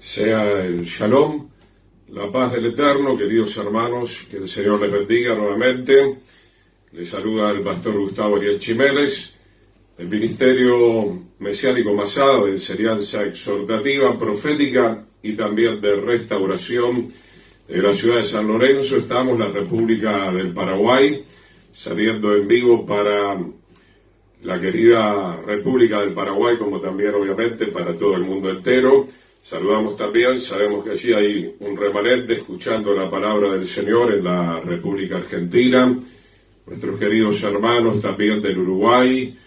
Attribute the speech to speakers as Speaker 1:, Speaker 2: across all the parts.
Speaker 1: Sea el Shalom, la paz del Eterno, queridos hermanos, que el Señor les bendiga nuevamente. Les saluda el pastor Gustavo Ariel Chiménez, del Ministerio Mesiánico Masada, de enseñanza exhortativa, profética y también de restauración de la ciudad de San Lorenzo. Estamos en la República del Paraguay, saliendo en vivo para la querida República del Paraguay, como también obviamente para todo el mundo entero. Saludamos también, sabemos que allí hay un remanente escuchando la palabra del Señor en la República Argentina, nuestros queridos hermanos también del Uruguay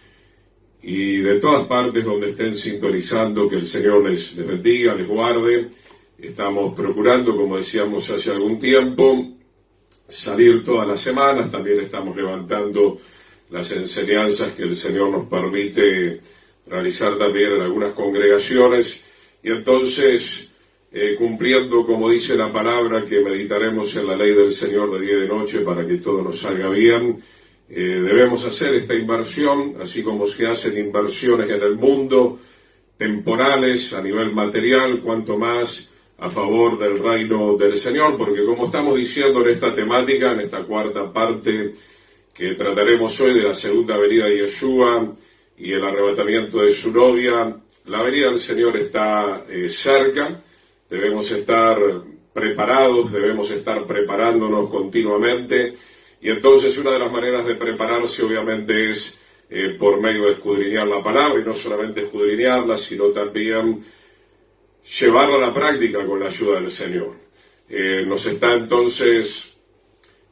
Speaker 1: y de todas partes donde estén sintonizando, que el Señor les bendiga, les guarde. Estamos procurando, como decíamos hace algún tiempo, salir todas las semanas. También estamos levantando las enseñanzas que el Señor nos permite realizar también en algunas congregaciones. Y entonces, cumpliendo, como dice la palabra, que meditaremos en la ley del Señor de día y de noche para que todo nos salga bien, debemos hacer esta inversión, así como se hacen inversiones en el mundo, temporales, a nivel material, cuanto más a favor del reino del Señor, porque como estamos diciendo en esta temática, en esta cuarta parte que trataremos hoy de la segunda venida de Yeshua y el arrebatamiento de su novia, la venida del Señor está cerca. Debemos estar preparados, debemos estar preparándonos continuamente, y entonces una de las maneras de prepararse obviamente es por medio de escudriñar la palabra, y no solamente escudriñarla, sino también llevarla a la práctica con la ayuda del Señor. Nos está entonces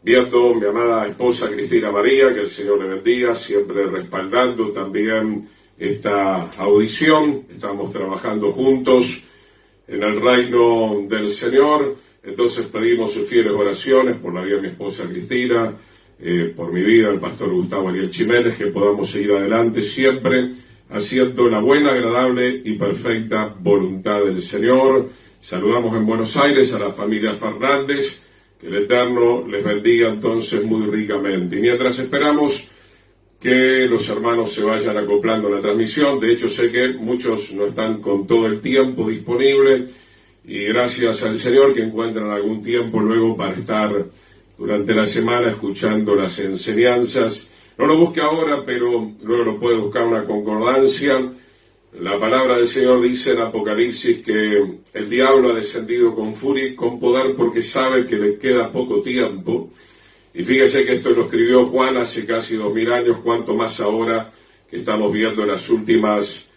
Speaker 1: viendo mi amada esposa Cristina María, que el Señor le bendiga, siempre respaldando también esta audición. Estamos trabajando juntos en el reino del Señor. Entonces pedimos sus fieles oraciones por la vida de mi esposa Cristina, por mi vida, el pastor Gustavo Ariel Chiménez, que podamos seguir adelante siempre haciendo la buena, agradable y perfecta voluntad del Señor. Saludamos en Buenos Aires a la familia Fernández, que el Eterno les bendiga entonces muy ricamente. Y mientras esperamos que los hermanos se vayan acoplando a la transmisión, de hecho sé que muchos no están con todo el tiempo disponible, y gracias al Señor que encuentran algún tiempo luego para estar durante la semana escuchando las enseñanzas. No lo busque ahora, pero luego lo puede buscar una concordancia. La palabra del Señor dice en Apocalipsis que el diablo ha descendido con furia y con poder porque sabe que le queda poco tiempo. Y fíjese que esto lo escribió Juan hace casi 2000 años, cuanto más ahora que estamos viendo las últimas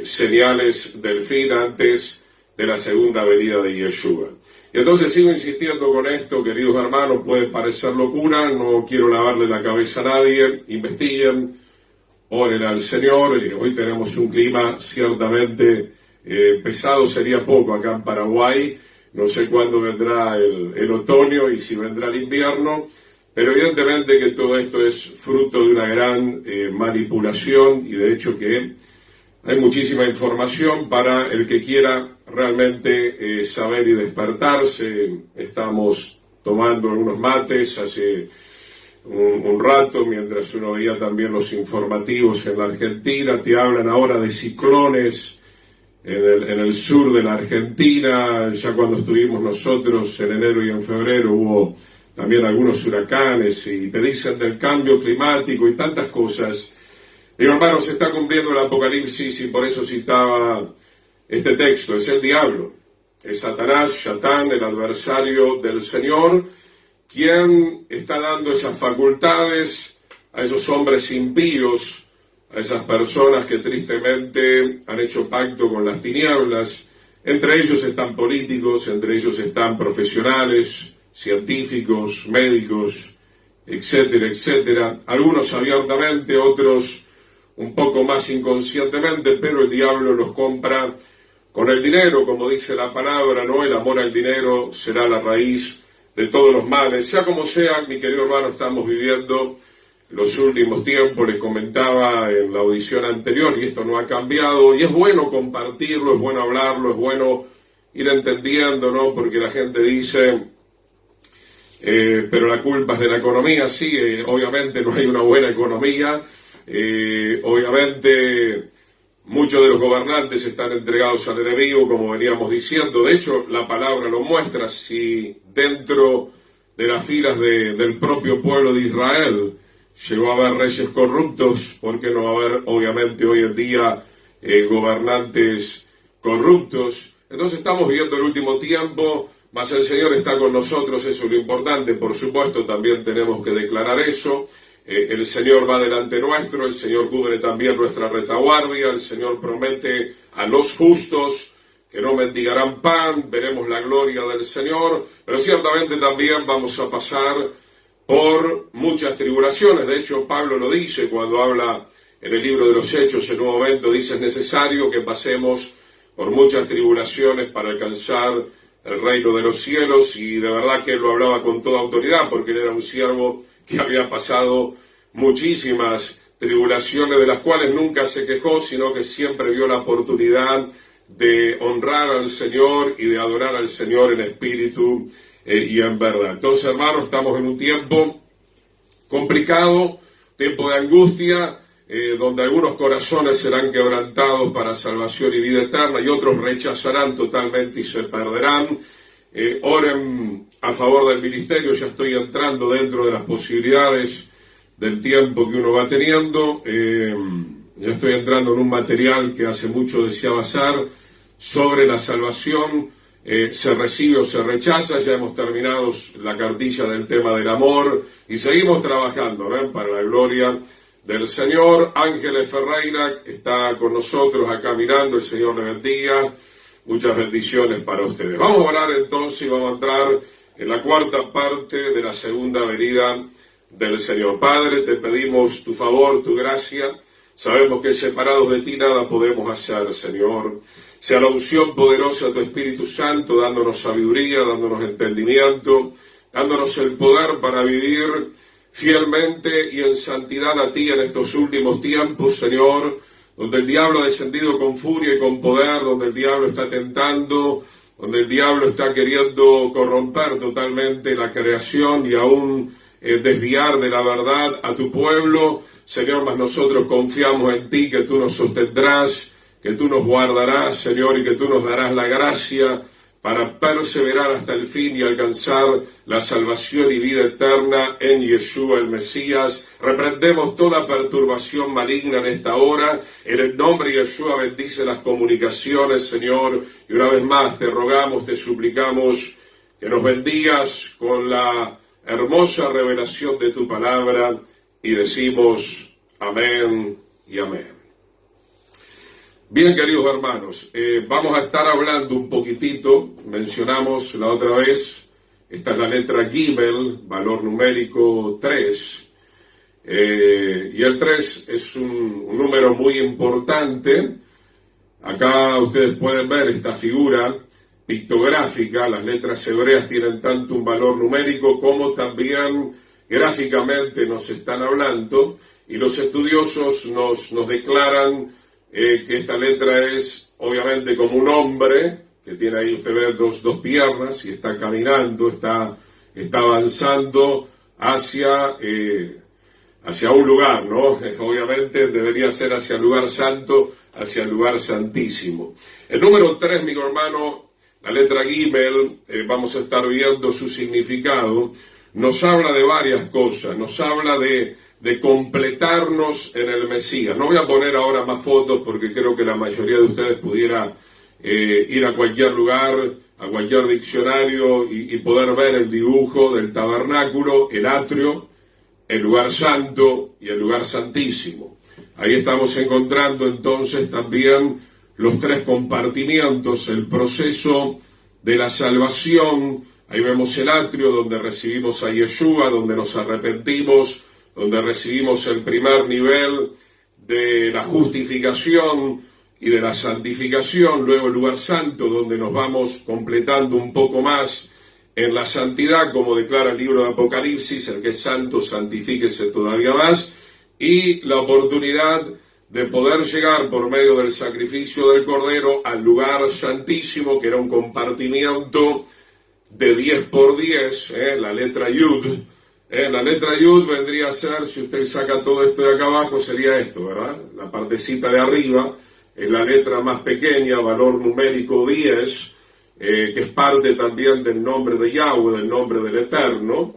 Speaker 1: señales del fin antes de la segunda venida de Yeshua. Y entonces sigo insistiendo con esto, queridos hermanos, puede parecer locura, no quiero lavarle la cabeza a nadie, investiguen, oren al Señor. Hoy tenemos un clima ciertamente pesado, sería poco acá en Paraguay. No sé cuándo vendrá el otoño y si vendrá el invierno, pero evidentemente que todo esto es fruto de una gran manipulación, y de hecho que hay muchísima información para el que quiera realmente saber y despertarse. Estamos tomando algunos mates hace un rato, mientras uno veía también los informativos en la Argentina. Te hablan ahora de ciclones en el sur de la Argentina. Ya cuando estuvimos nosotros en enero y en febrero hubo también algunos huracanes, y te dicen del cambio climático y tantas cosas. Mi hermano, se está cumpliendo el Apocalipsis, y por eso citaba este texto. Es el diablo, es Satanás, Satán, el adversario del Señor, quien está dando esas facultades a esos hombres impíos, a esas personas que tristemente han hecho pacto con las tinieblas. Entre ellos están políticos, entre ellos están profesionales, científicos, médicos, etcétera, etcétera. Algunos abiertamente, otros un poco más inconscientemente, pero el diablo los compra con el dinero, como dice la palabra, ¿no? El amor al dinero será la raíz de todos los males. Sea como sea, mi querido hermano, estamos viviendo los últimos tiempos. Les comentaba en la audición anterior, y esto no ha cambiado, y es bueno compartirlo, es bueno hablarlo, es bueno ir entendiendo, ¿no? Porque la gente dice, pero la culpa es de la economía. Sí, obviamente no hay una buena economía, obviamente Muchos de los gobernantes están entregados al enemigo, como veníamos diciendo. De hecho, la palabra lo muestra. Si dentro de las filas del propio pueblo de Israel llegó a haber reyes corruptos, ¿por qué no va a haber, obviamente, hoy en día gobernantes corruptos? Entonces estamos viviendo el último tiempo, mas el Señor está con nosotros, eso es lo importante. Por supuesto, también tenemos que declarar eso. El Señor va delante nuestro, el Señor cubre también nuestra retaguardia, el Señor promete a los justos que no mendigarán pan, veremos la gloria del Señor, pero ciertamente también vamos a pasar por muchas tribulaciones. De hecho, Pablo lo dice cuando habla en el libro de los Hechos, en un momento dice: es necesario que pasemos por muchas tribulaciones para alcanzar el reino de los cielos, y de verdad que él lo hablaba con toda autoridad, porque él era un siervo que había pasado muchísimas tribulaciones, de las cuales nunca se quejó, sino que siempre vio la oportunidad de honrar al Señor y de adorar al Señor en espíritu y en verdad. Entonces, hermanos, estamos en un tiempo complicado, tiempo de angustia, donde algunos corazones serán quebrantados para salvación y vida eterna, y otros rechazarán totalmente y se perderán. Oren a favor del ministerio. Ya estoy entrando dentro de las posibilidades del tiempo que uno va teniendo. Ya estoy entrando en un material que hace mucho deseaba hacer sobre la salvación. Se recibe o se rechaza. Ya hemos terminado la cartilla del tema del amor y seguimos trabajando, ¿no?, para la gloria del Señor. Ángeles Ferreira está con nosotros acá mirando. El Señor le bendiga. Muchas bendiciones para ustedes. Vamos a orar entonces y vamos a entrar en la cuarta parte de la segunda venida del Señor. Padre, te pedimos tu favor, tu gracia. Sabemos que separados de ti nada podemos hacer, Señor. Sea la unción poderosa de tu Espíritu Santo, dándonos sabiduría, dándonos entendimiento, dándonos el poder para vivir fielmente y en santidad a ti en estos últimos tiempos, Señor, donde el diablo ha descendido con furia y con poder, donde el diablo está tentando, donde el diablo está queriendo corromper totalmente la creación y aún desviar de la verdad a tu pueblo. Señor, mas nosotros confiamos en ti, que tú nos sostendrás, que tú nos guardarás, Señor, y que tú nos darás la gracia para perseverar hasta el fin y alcanzar la salvación y vida eterna en Yeshua el Mesías. Reprendemos toda perturbación maligna en esta hora. En el nombre de Yeshua bendice las comunicaciones, Señor. Y una vez más te rogamos, te suplicamos que nos bendigas con la hermosa revelación de tu palabra. Y decimos amén y amén. Bien, queridos hermanos, vamos a estar hablando un poquitito, mencionamos la otra vez, esta es la letra Gimel, valor numérico 3, y el 3 es un número muy importante. Acá ustedes pueden ver esta figura pictográfica. Las letras hebreas tienen tanto un valor numérico como también gráficamente nos están hablando, y los estudiosos nos declaran que esta letra es obviamente como un hombre que tiene ahí, usted ve dos piernas y está caminando, está avanzando hacia un lugar, ¿no? Obviamente debería ser hacia el lugar santo, hacia el lugar santísimo. El número 3, mi hermano, la letra Gimel, vamos a estar viendo su significado. Nos habla de varias cosas, nos habla de completarnos en el Mesías. No voy a poner ahora más fotos porque creo que la mayoría de ustedes pudiera ir a cualquier lugar, a cualquier diccionario y poder ver el dibujo del tabernáculo, el atrio, el lugar santo y el lugar santísimo. Ahí estamos encontrando entonces también los tres compartimientos, el proceso de la salvación. Ahí vemos el atrio donde recibimos a Yeshua, donde nos arrepentimos, donde recibimos el primer nivel de la justificación y de la santificación. Luego el lugar santo, donde nos vamos completando un poco más en la santidad, como declara el libro de Apocalipsis: el que es santo, santifíquese todavía más. Y la oportunidad de poder llegar por medio del sacrificio del Cordero al lugar santísimo, que era un compartimiento de 10 por 10, la letra Yud. La letra Yud vendría a ser, si usted saca todo esto de acá abajo, sería esto, ¿verdad? La partecita de arriba, en la letra más pequeña, valor numérico 10, que es parte también del nombre de Yahweh, del nombre del Eterno.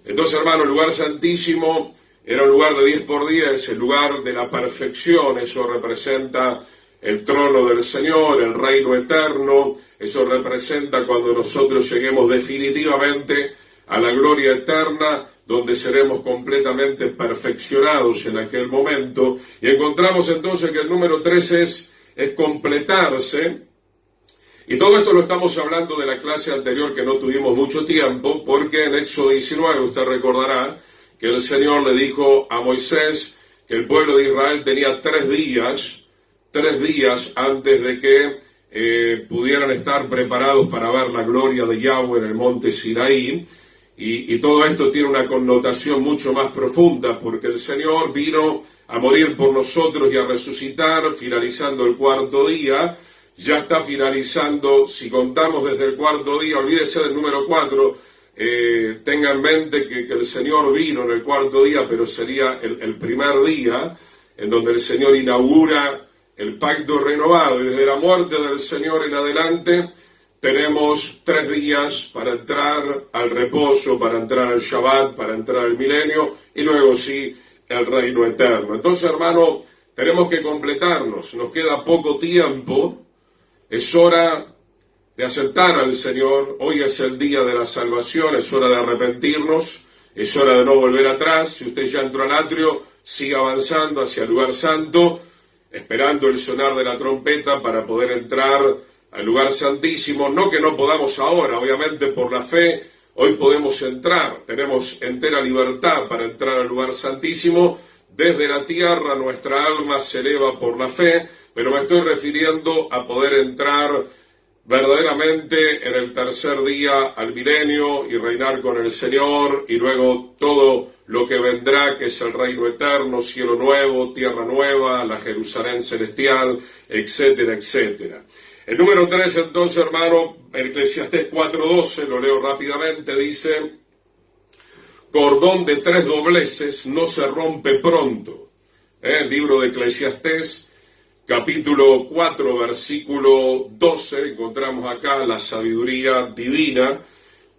Speaker 1: Entonces, hermano, el lugar santísimo era un lugar de 10 por 10, el lugar de la perfección. Eso representa el trono del Señor, el reino eterno. Eso representa cuando nosotros lleguemos definitivamente a la gloria eterna, donde seremos completamente perfeccionados en aquel momento. Y encontramos entonces que el número 3 es completarse. Y todo esto lo estamos hablando de la clase anterior, que no tuvimos mucho tiempo, porque en Éxodo 19 usted recordará que el Señor le dijo a Moisés que el pueblo de Israel tenía 3 días antes de que pudieran estar preparados para ver la gloria de Yahweh en el monte Sinaí. Y todo esto tiene una connotación mucho más profunda, porque el Señor vino a morir por nosotros y a resucitar finalizando el 4.º día. Ya está finalizando, si contamos desde el 4.º día, olvídese del número 4, tenga en mente que el Señor vino en el 4.º día, pero sería el primer día en donde el Señor inaugura el pacto renovado, y desde la muerte del Señor en adelante tenemos 3 días para entrar al reposo, para entrar al Shabbat, para entrar al milenio, y luego sí, el reino eterno. Entonces, hermano, tenemos que completarnos, nos queda poco tiempo. Es hora de aceptar al Señor. Hoy es el día de la salvación, es hora de arrepentirnos, es hora de no volver atrás. Si usted ya entró al atrio, siga avanzando hacia el lugar santo, esperando el sonar de la trompeta para poder entrar al lugar santísimo. No que no podamos ahora, obviamente por la fe, hoy podemos entrar, tenemos entera libertad para entrar al lugar santísimo. Desde la tierra nuestra alma se eleva por la fe, pero me estoy refiriendo a poder entrar verdaderamente en el 3.er día al milenio y reinar con el Señor, y luego todo lo que vendrá, que es el reino eterno, cielo nuevo, tierra nueva, la Jerusalén celestial, etcétera, etcétera. El número 3, entonces, hermano, Eclesiastés 4.12, lo leo rápidamente, dice: cordón de 3 dobleces no se rompe pronto. El libro de Eclesiastés, capítulo 4, versículo 12, encontramos acá la sabiduría divina.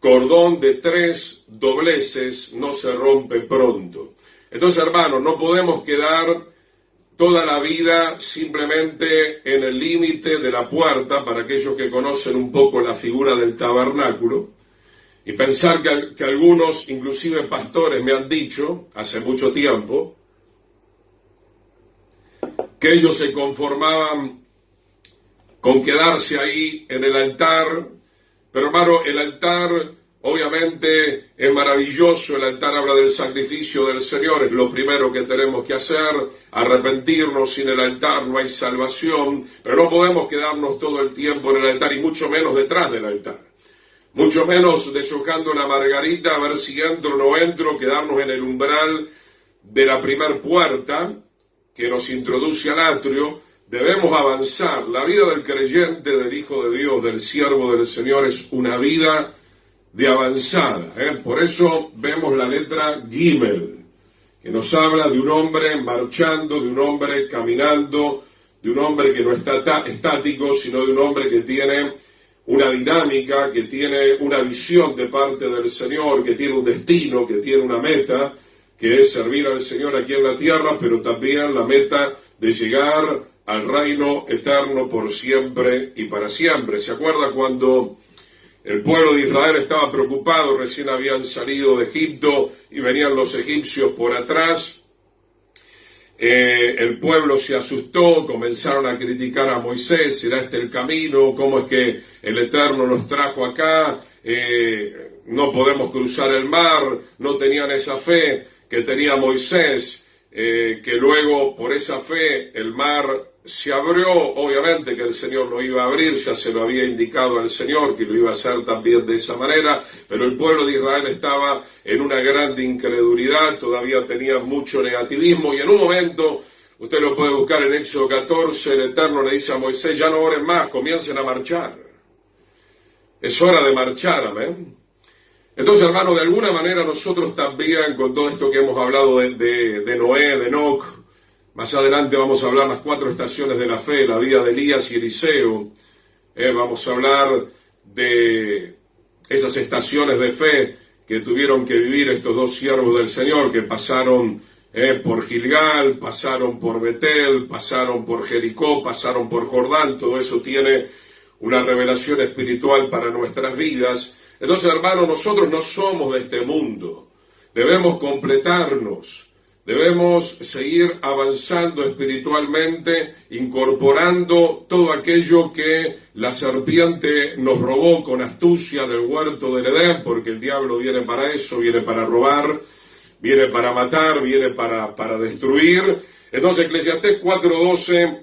Speaker 1: Cordón de 3 dobleces no se rompe pronto. Entonces, hermano, no podemos quedar toda la vida simplemente en el límite de la puerta, para aquellos que conocen un poco la figura del tabernáculo, y pensar que algunos, inclusive pastores, me han dicho hace mucho tiempo, que ellos se conformaban con quedarse ahí en el altar. Pero, hermano, el altar obviamente es maravilloso, el altar habla del sacrificio del Señor, es lo primero que tenemos que hacer, arrepentirnos. Sin el altar no hay salvación, pero no podemos quedarnos todo el tiempo en el altar, y mucho menos detrás del altar, mucho menos deshojando la margarita a ver si entro o no entro, quedarnos en el umbral de la primer puerta que nos introduce al atrio. Debemos avanzar. La vida del creyente, del Hijo de Dios, del siervo del Señor, es una vida de avanzada. Por eso vemos la letra Gimel, que nos habla de un hombre marchando, de un hombre caminando, de un hombre que no está estático, sino de un hombre que tiene una dinámica, que tiene una visión de parte del Señor, que tiene un destino, que tiene una meta, que es servir al Señor aquí en la tierra, pero también la meta de llegar al reino eterno por siempre y para siempre. ¿Se acuerda cuando el pueblo de Israel estaba preocupado? Recién habían salido de Egipto y venían los egipcios por atrás. El pueblo se asustó, comenzaron a criticar a Moisés: ¿será este el camino? ¿Cómo es que el Eterno nos trajo acá? No podemos cruzar el mar. No tenían esa fe que tenía Moisés, que luego por esa fe el mar se abrió. Obviamente que el Señor lo iba a abrir, ya se lo había indicado al Señor que lo iba a hacer también de esa manera, pero el pueblo de Israel estaba en una grande incredulidad, todavía tenía mucho negativismo, y en un momento, usted lo puede buscar en Éxodo 14, el Eterno le dice a Moisés: ya no oren más, comiencen a marchar. Es hora de marchar, amén. Entonces, hermano, de alguna manera nosotros también, con todo esto que hemos hablado de Noé, de Enoc, Más adelante vamos a hablar las 4 estaciones de la fe, la vida de Elías y Eliseo. Vamos a hablar de esas estaciones de fe que tuvieron que vivir estos 2 siervos del Señor, que pasaron por Gilgal, pasaron por Betel, pasaron por Jericó, pasaron por Jordán. Todo eso tiene una revelación espiritual para nuestras vidas. Entonces, hermanos, nosotros no somos de este mundo. Debemos completarnos, debemos seguir avanzando espiritualmente, incorporando todo aquello que la serpiente nos robó con astucia del huerto del Edén, porque el diablo viene para eso, viene para robar, viene para matar, viene para destruir. Entonces, Eclesiastés 4:12,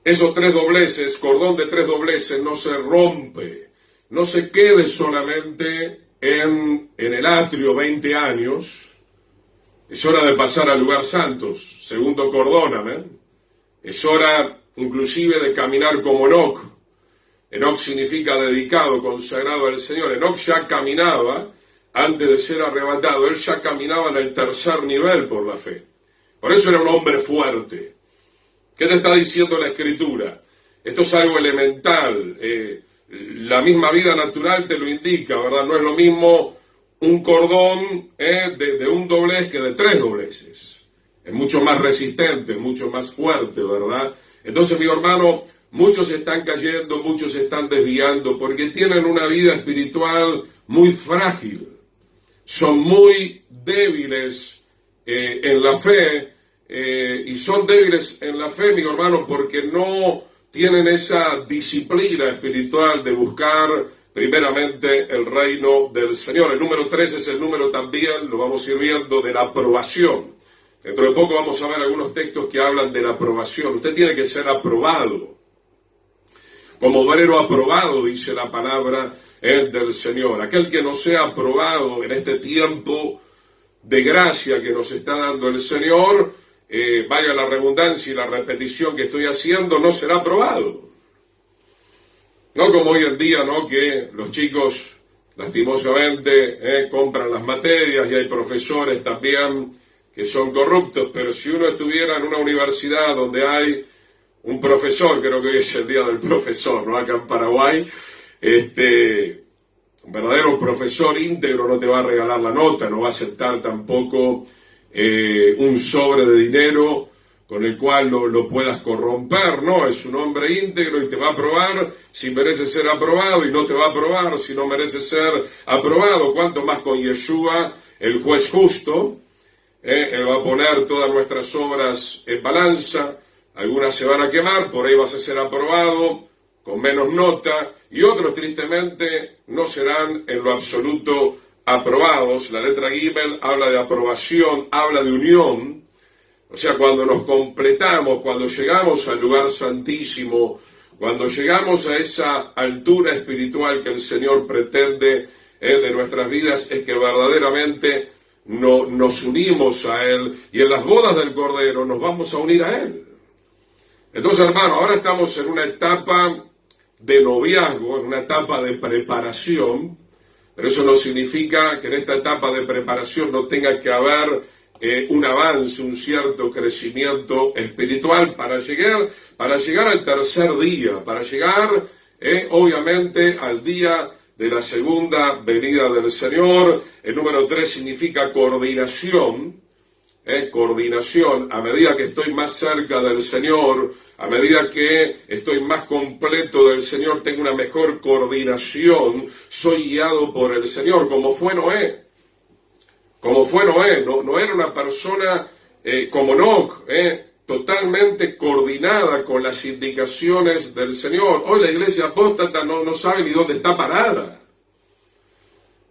Speaker 1: esos 3 dobleces, cordón de 3 dobleces, no se rompe, no se quede solamente en el atrio 20 años. Es hora de pasar al lugar santos, segundo cordón, amén. Es hora inclusive de caminar como Enoc. Enoc significa dedicado, consagrado al Señor. Enoc ya caminaba antes de ser arrebatado, él ya caminaba en el 3er nivel por la fe. Por eso era un hombre fuerte. ¿Qué te está diciendo la Escritura? Esto es algo elemental. La misma vida natural te lo indica, ¿verdad? No es lo mismo un cordón de un doblez que de 3 dobleces. Es mucho más resistente, mucho más fuerte, ¿verdad? Entonces, mi hermano, muchos están cayendo, muchos están desviando, porque tienen una vida espiritual muy frágil. Son muy débiles en la fe, y son débiles en la fe, mi hermano, porque no tienen esa disciplina espiritual de buscar primeramente el reino del Señor. El número 3 es el número también, lo vamos a ir viendo, de la aprobación. Dentro de poco vamos a ver algunos textos que hablan de la aprobación. Usted tiene que ser aprobado. Como obrero aprobado, dice la palabra del Señor. Aquel que no sea aprobado en este tiempo de gracia que nos está dando el Señor, vaya la redundancia y la repetición que estoy haciendo, no será aprobado. No como hoy en día, ¿no? Que los chicos, lastimosamente, compran las materias y hay profesores también que son corruptos, pero si uno estuviera en una universidad donde hay un profesor, creo que hoy es el día del profesor, ¿no? Acá en Paraguay, un verdadero profesor íntegro no te va a regalar la nota, no va a aceptar tampoco un sobre de dinero con el cual lo puedas corromper, ¿no? Es un hombre íntegro y te va a aprobar si merece ser aprobado y no te va a aprobar si no merece ser aprobado. Cuanto más con Yeshua, el juez justo, él va a poner todas nuestras obras en balanza, algunas se van a quemar, por ahí vas a ser aprobado con menos nota, y otros tristemente no serán en lo absoluto aprobados. La letra Gimel habla de aprobación, habla de unión. O sea, cuando nos completamos, cuando llegamos al lugar santísimo, cuando llegamos a esa altura espiritual que el Señor pretende de nuestras vidas, es que verdaderamente nos unimos a Él, y en las bodas del Cordero nos vamos a unir a Él. Entonces, hermano, ahora estamos en una etapa de noviazgo, en una etapa de preparación, pero eso no significa que en esta etapa de preparación no tenga que haber un avance, un cierto crecimiento espiritual para llegar al 3er día, para llegar obviamente al día de la segunda venida del Señor. El número 3 significa coordinación. Coordinación. A medida que estoy más cerca del Señor, a medida que estoy más completo del Señor, tengo una mejor coordinación, soy guiado por el Señor, como fue Noé. No era una persona como Enoc, totalmente coordinada con las indicaciones del Señor. Hoy la iglesia apóstata no sabe ni dónde está parada.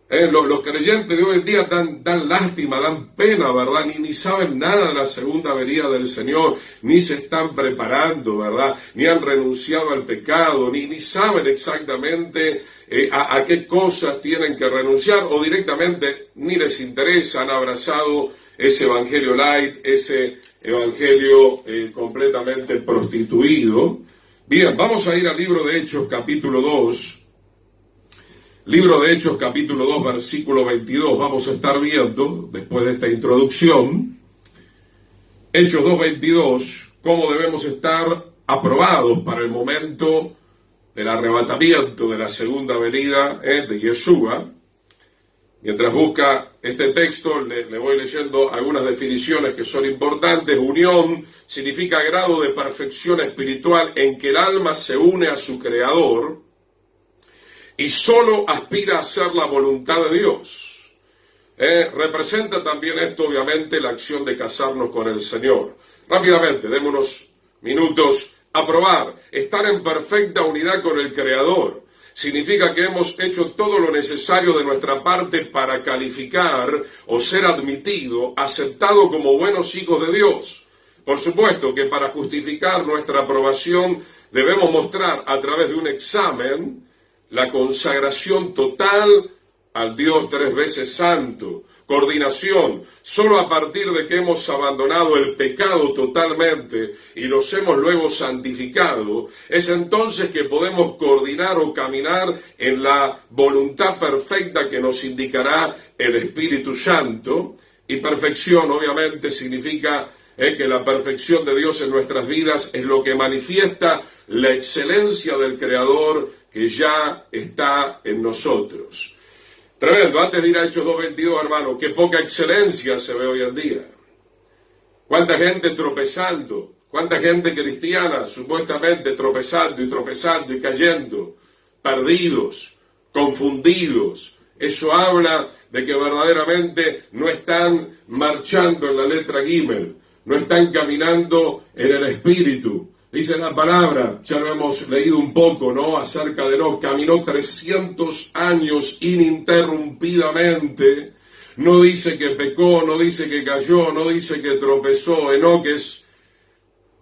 Speaker 1: Los creyentes de hoy en día dan lástima, dan pena, ¿verdad? Ni saben nada de la segunda venida del Señor, ni se están preparando, ¿verdad? Ni han renunciado al pecado, ni saben exactamente a qué cosas tienen que renunciar, o directamente ni les interesa, han abrazado ese evangelio light, ese evangelio completamente prostituido. Bien, vamos a ir al libro de Hechos, capítulo 2. Libro de Hechos, capítulo 2, versículo 22, vamos a estar viendo, después de esta introducción, Hechos 2:22, cómo debemos estar aprobados para el momento del arrebatamiento de la segunda venida de Yeshua. Mientras busca este texto, le voy leyendo algunas definiciones que son importantes. Unión significa grado de perfección espiritual en que el alma se une a su Creador y solo aspira a hacer la voluntad de Dios. Representa también esto, obviamente, la acción de casarnos con el Señor. Rápidamente, demos unos minutos. Aprobar, estar en perfecta unidad con el Creador. Significa que hemos hecho todo lo necesario de nuestra parte para calificar o ser admitido, aceptado como buenos hijos de Dios. Por supuesto que para justificar nuestra aprobación debemos mostrar a través de un examen la consagración total al Dios tres veces santo. Coordinación, solo a partir de que hemos abandonado el pecado totalmente y nos hemos luego santificado, es entonces que podemos coordinar o caminar en la voluntad perfecta que nos indicará el Espíritu Santo. Y perfección, obviamente, significa que la perfección de Dios en nuestras vidas es lo que manifiesta la excelencia del Creador que ya está en nosotros. Tremendo. Antes de ir a Hechos 2:22, hermano, qué poca excelencia se ve hoy en día. Cuánta gente tropezando, cuánta gente cristiana supuestamente tropezando y cayendo, perdidos, confundidos. Eso habla de que verdaderamente no están marchando en la letra Gimel, no están caminando en el Espíritu. Dice la palabra, ya lo hemos leído un poco, ¿no?, acerca de Enoc, caminó 300 años ininterrumpidamente. No dice que pecó, no dice que cayó, no dice que tropezó. Enoc es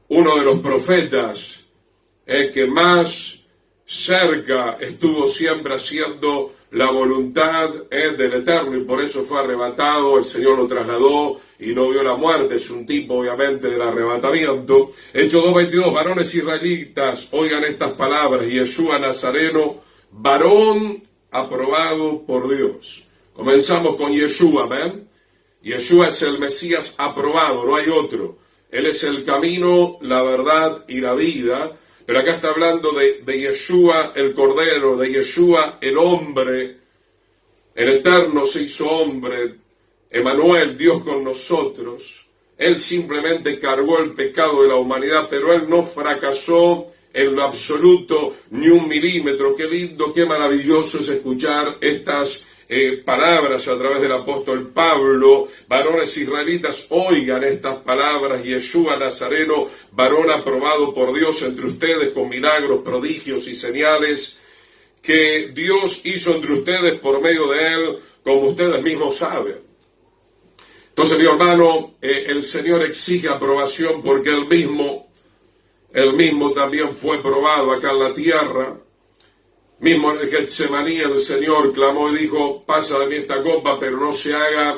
Speaker 1: uno de los profetas que más cerca estuvo siempre haciendo la voluntad del Eterno, y por eso fue arrebatado. El Señor lo trasladó y no vio la muerte. Es un tipo, obviamente, del arrebatamiento. Hechos 2:22, varones israelitas, oigan estas palabras: Yeshua Nazareno, varón aprobado por Dios. Comenzamos con Yeshua, ¿ven? Yeshua es el Mesías aprobado, no hay otro. Él es el camino, la verdad y la vida. Pero acá está hablando de Yeshua el Cordero, de Yeshua el hombre. El Eterno se hizo hombre, Emmanuel, Dios con nosotros. Él simplemente cargó el pecado de la humanidad, pero Él no fracasó en lo absoluto ni un milímetro. Qué lindo, qué maravilloso es escuchar estas palabras a través del apóstol Pablo. Varones israelitas, oigan estas palabras: Yeshua Nazareno, varón aprobado por Dios entre ustedes, con milagros, prodigios y señales que Dios hizo entre ustedes por medio de Él, como ustedes mismos saben. Entonces, mi hermano, el Señor exige aprobación porque Él mismo también fue probado acá en la tierra. Mismo en el Getsemaní el Señor clamó y dijo: pasa de mí esta copa, pero no se haga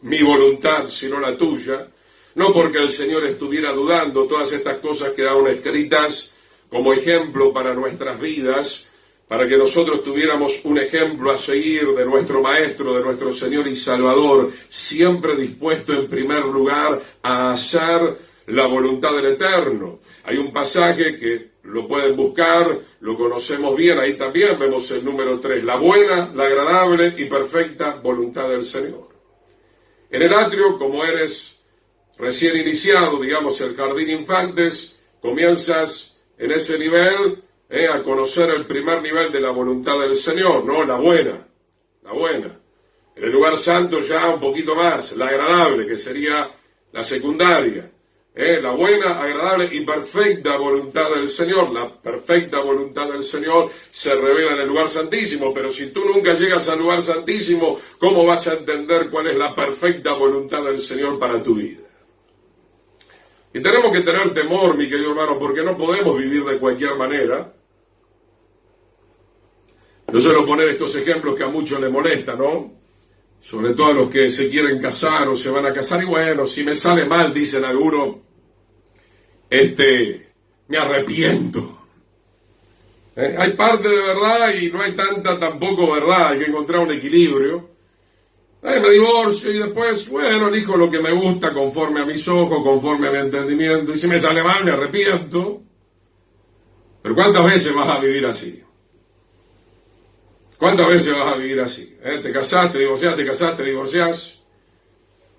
Speaker 1: mi voluntad sino la tuya. No porque el Señor estuviera dudando, todas estas cosas quedaron escritas como ejemplo para nuestras vidas, para que nosotros tuviéramos un ejemplo a seguir de nuestro Maestro, de nuestro Señor y Salvador, siempre dispuesto en primer lugar a hacer la voluntad del Eterno. Hay un pasaje que lo pueden buscar, lo conocemos bien, ahí también vemos el número 3, la buena, la agradable y perfecta voluntad del Señor. En el atrio, como eres recién iniciado, digamos el jardín infantes, comienzas en ese nivel a conocer el primer nivel de la voluntad del Señor, ¿no? La buena. En el lugar santo ya un poquito más, la agradable, que sería la secundaria. La buena, agradable y perfecta voluntad del Señor. La perfecta voluntad del Señor se revela en el lugar santísimo, pero si tú nunca llegas al lugar santísimo, ¿cómo vas a entender cuál es la perfecta voluntad del Señor para tu vida? Y tenemos que tener temor, mi querido hermano, porque no podemos vivir de cualquier manera. Yo suelo poner estos ejemplos que a muchos les molestan, ¿no? Sobre todo a los que se quieren casar o se van a casar, y bueno, si me sale mal, dicen algunos, me arrepiento. Hay parte de verdad y no hay tanta tampoco verdad, hay que encontrar un equilibrio. Me divorcio y después, bueno, elijo lo que me gusta conforme a mis ojos, conforme a mi entendimiento. Y si me sale mal, me arrepiento. Pero ¿cuántas veces vas a vivir así? ¿Cuántas veces vas a vivir así? Te casaste, divorciás.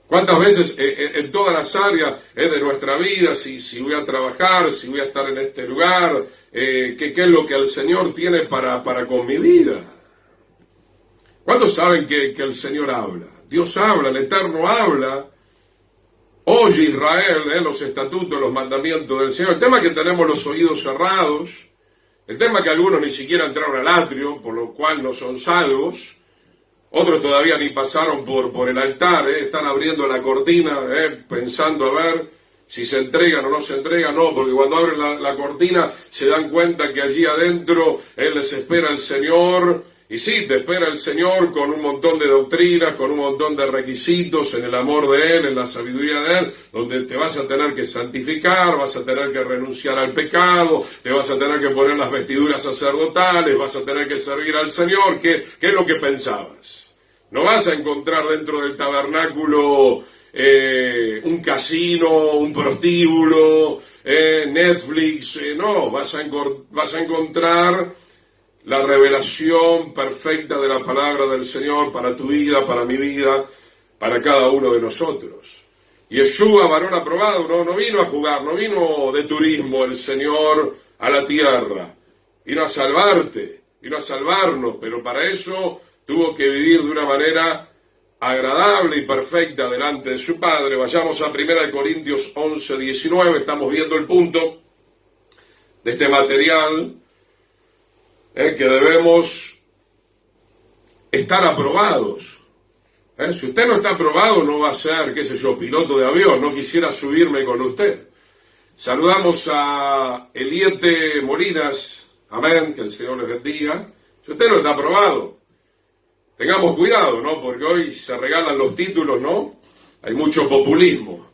Speaker 1: ¿Cuántas veces en todas las áreas de nuestra vida, si voy a trabajar, si voy a estar en este lugar, qué es lo que el Señor tiene para con mi vida? ¿Cuántos saben que el Señor habla? Dios habla, el Eterno habla. Oye Israel, los estatutos, los mandamientos del Señor. El tema es que tenemos los oídos cerrados. El tema es que algunos ni siquiera entraron al atrio, por lo cual no son salvos. Otros todavía ni pasaron por el altar, están abriendo la cortina, pensando a ver si se entregan o no se entregan. No, porque cuando abren la cortina se dan cuenta que allí adentro les espera el Señor. Y sí, te espera el Señor con un montón de doctrinas, con un montón de requisitos en el amor de Él, en la sabiduría de Él, donde te vas a tener que santificar, vas a tener que renunciar al pecado, te vas a tener que poner las vestiduras sacerdotales, vas a tener que servir al Señor. ¿Qué es lo que pensabas? No vas a encontrar dentro del tabernáculo un casino, un prostíbulo, Netflix, no, vas a encontrar la revelación perfecta de la palabra del Señor para tu vida, para mi vida, para cada uno de nosotros. Yeshua, varón aprobado, no vino a jugar, no vino de turismo el Señor a la tierra. Vino a salvarte, vino a salvarnos, pero para eso tuvo que vivir de una manera agradable y perfecta delante de su Padre. Vayamos a 1 Corintios 11, 19, estamos viendo el punto de este material, que debemos estar aprobados. Si usted no está aprobado, no va a ser, qué sé yo, piloto de avión. No quisiera subirme con usted. Saludamos a Eliete Molinas, amén, que el Señor les bendiga. Si usted no está aprobado, tengamos cuidado, ¿no? Porque hoy se regalan los títulos, ¿no? Hay mucho populismo.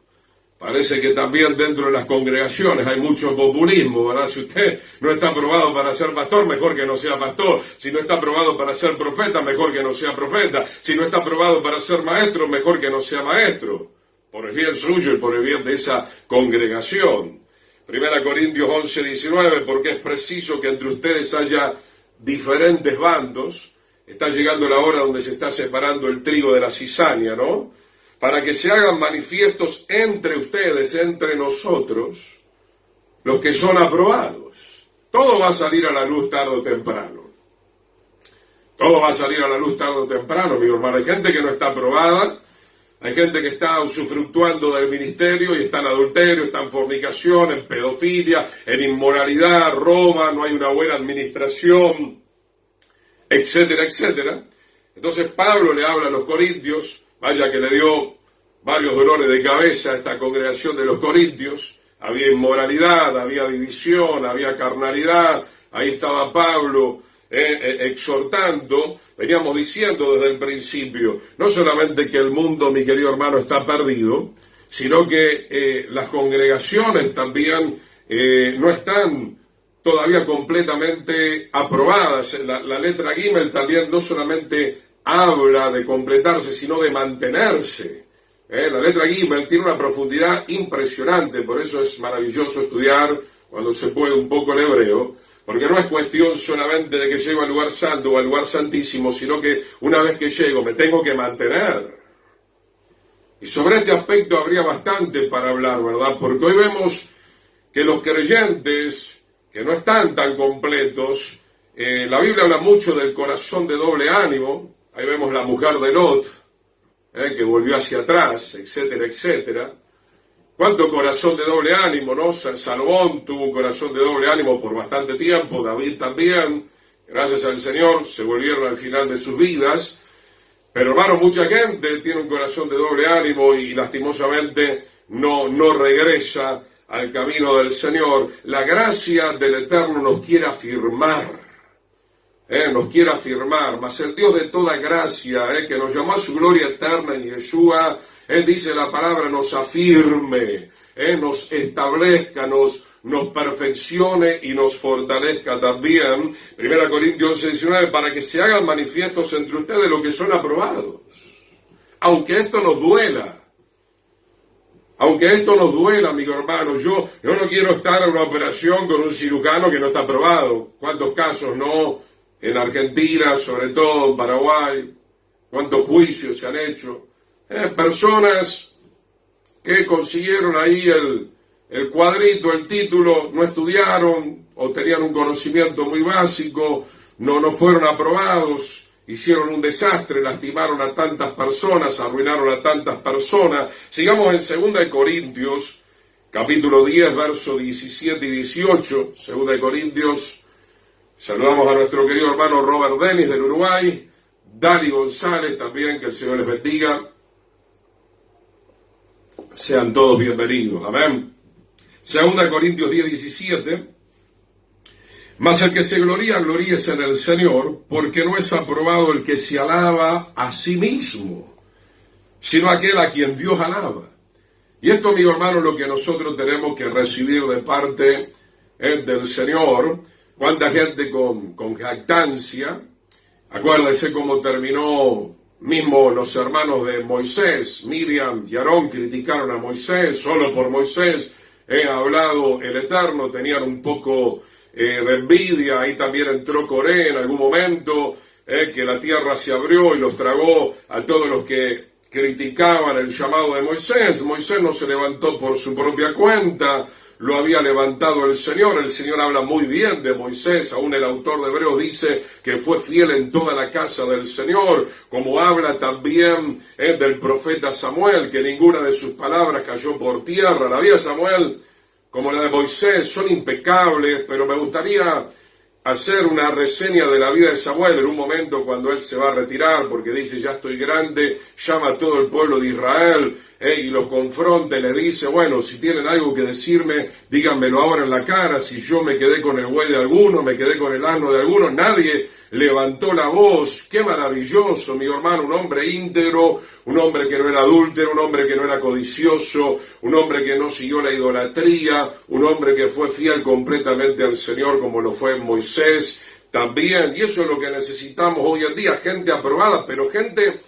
Speaker 1: Parece que también dentro de las congregaciones hay mucho populismo, ¿verdad? Si usted no está aprobado para ser pastor, mejor que no sea pastor. Si no está aprobado para ser profeta, mejor que no sea profeta. Si no está aprobado para ser maestro, mejor que no sea maestro. Por el bien suyo y por el bien de esa congregación. 1 Corintios 11, 19, porque es preciso que entre ustedes haya diferentes bandos. Está llegando la hora donde se está separando el trigo de la cizaña, ¿no? Para que se hagan manifiestos entre ustedes, entre nosotros, los que son aprobados. Todo va a salir a la luz tarde o temprano. Todo va a salir a la luz tarde o temprano, mi hermano. Hay gente que no está aprobada, hay gente que está usufructuando del ministerio y está en adulterio, está en fornicación, en pedofilia, en inmoralidad, roba, no hay una buena administración, etcétera, etcétera. Entonces Pablo le habla a los corintios. Vaya que le dio varios dolores de cabeza a esta congregación de los corintios. Había inmoralidad, había división, había carnalidad. Ahí estaba Pablo exhortando. Veníamos diciendo desde el principio, no solamente que el mundo, mi querido hermano, está perdido, sino que las congregaciones también no están todavía completamente aprobadas. La letra Gimel también no solamente habla de completarse, sino de mantenerse. La letra Gimel tiene una profundidad impresionante, por eso es maravilloso estudiar cuando se puede un poco el hebreo, porque no es cuestión solamente de que llego al lugar santo o al lugar santísimo, sino que una vez que llego me tengo que mantener. Y sobre este aspecto habría bastante para hablar, ¿verdad? Porque hoy vemos que los creyentes que no están tan completos, la Biblia habla mucho del corazón de doble ánimo. Ahí vemos la mujer de Lot, que volvió hacia atrás, etcétera, etcétera. ¿Cuánto corazón de doble ánimo, no? Salomón tuvo un corazón de doble ánimo por bastante tiempo, David también. Gracias al Señor se volvieron al final de sus vidas. Pero hermano, mucha gente tiene un corazón de doble ánimo y lastimosamente no regresa al camino del Señor. La gracia del Eterno nos quiere afirmar. Nos quiere afirmar, mas el Dios de toda gracia, que nos llamó a su gloria eterna en Yeshua, dice la palabra, nos afirme, nos establezca, nos perfeccione y nos fortalezca también. 1 Corintios 11, 19, para que se hagan manifiestos entre ustedes los que son aprobados. aunque esto nos duela. Aunque esto nos duela, amigo hermano, yo no quiero estar en una operación con un cirujano que no está aprobado. ¿Cuántos casos, no? En Argentina, sobre todo en Paraguay. ¿Cuántos juicios se han hecho? Personas que consiguieron ahí el cuadrito, el título, no estudiaron o tenían un conocimiento muy básico, no fueron aprobados. Hicieron un desastre, lastimaron a tantas personas, arruinaron a tantas personas. Sigamos en 2 Corintios, capítulo 10, versos 17 y 18. 2 Corintios, saludamos a nuestro querido hermano Robert Denis del Uruguay, Dali González también, que el Señor les bendiga. Sean todos bienvenidos, amén. 2 Corintios 10, 17. Mas el que se gloría, gloríese en el Señor, porque no es aprobado el que se alaba a sí mismo, sino aquel a quien Dios alaba. Y esto, amigo hermano, es lo que nosotros tenemos que recibir de parte del Señor. Cuánta gente con jactancia. Acuérdense cómo terminó mismo los hermanos de Moisés. Miriam y Aarón criticaron a Moisés, solo por Moisés ha hablado el Eterno, tenían un poco de envidia. Ahí también entró Coré en algún momento, que la tierra se abrió y los tragó a todos los que criticaban el llamado de Moisés. Moisés no se levantó por su propia cuenta, lo había levantado el Señor habla muy bien de Moisés, aún el autor de Hebreos dice que fue fiel en toda la casa del Señor, como habla también del profeta Samuel, que ninguna de sus palabras cayó por tierra. La vida de Samuel, como la de Moisés, son impecables, pero me gustaría hacer una reseña de la vida de Samuel en un momento cuando él se va a retirar, porque dice, ya estoy grande, llama a todo el pueblo de Israel, y los confronta y les dice, bueno, si tienen algo que decirme, díganmelo ahora en la cara. Si yo me quedé con el buey de alguno, me quedé con el asno de alguno, nadie levantó la voz. Qué maravilloso, mi hermano, un hombre íntegro, un hombre que no era adúltero, un hombre que no era codicioso, un hombre que no siguió la idolatría, un hombre que fue fiel completamente al Señor como lo fue Moisés también. Y eso es lo que necesitamos hoy en día, gente aprobada, pero gente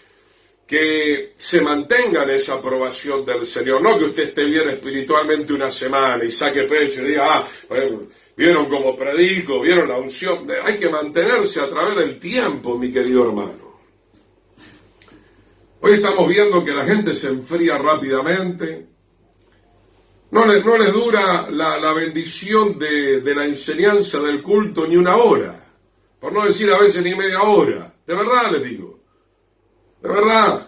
Speaker 1: que se mantenga en esa aprobación del Señor, no que usted esté bien espiritualmente una semana y saque pecho y diga, vieron cómo predico, vieron la unción. Hay que mantenerse a través del tiempo, mi querido hermano. Hoy estamos viendo que la gente se enfría rápidamente, no les dura la bendición de la enseñanza del culto ni una hora, por no decir a veces ni media hora, de verdad les digo. De verdad,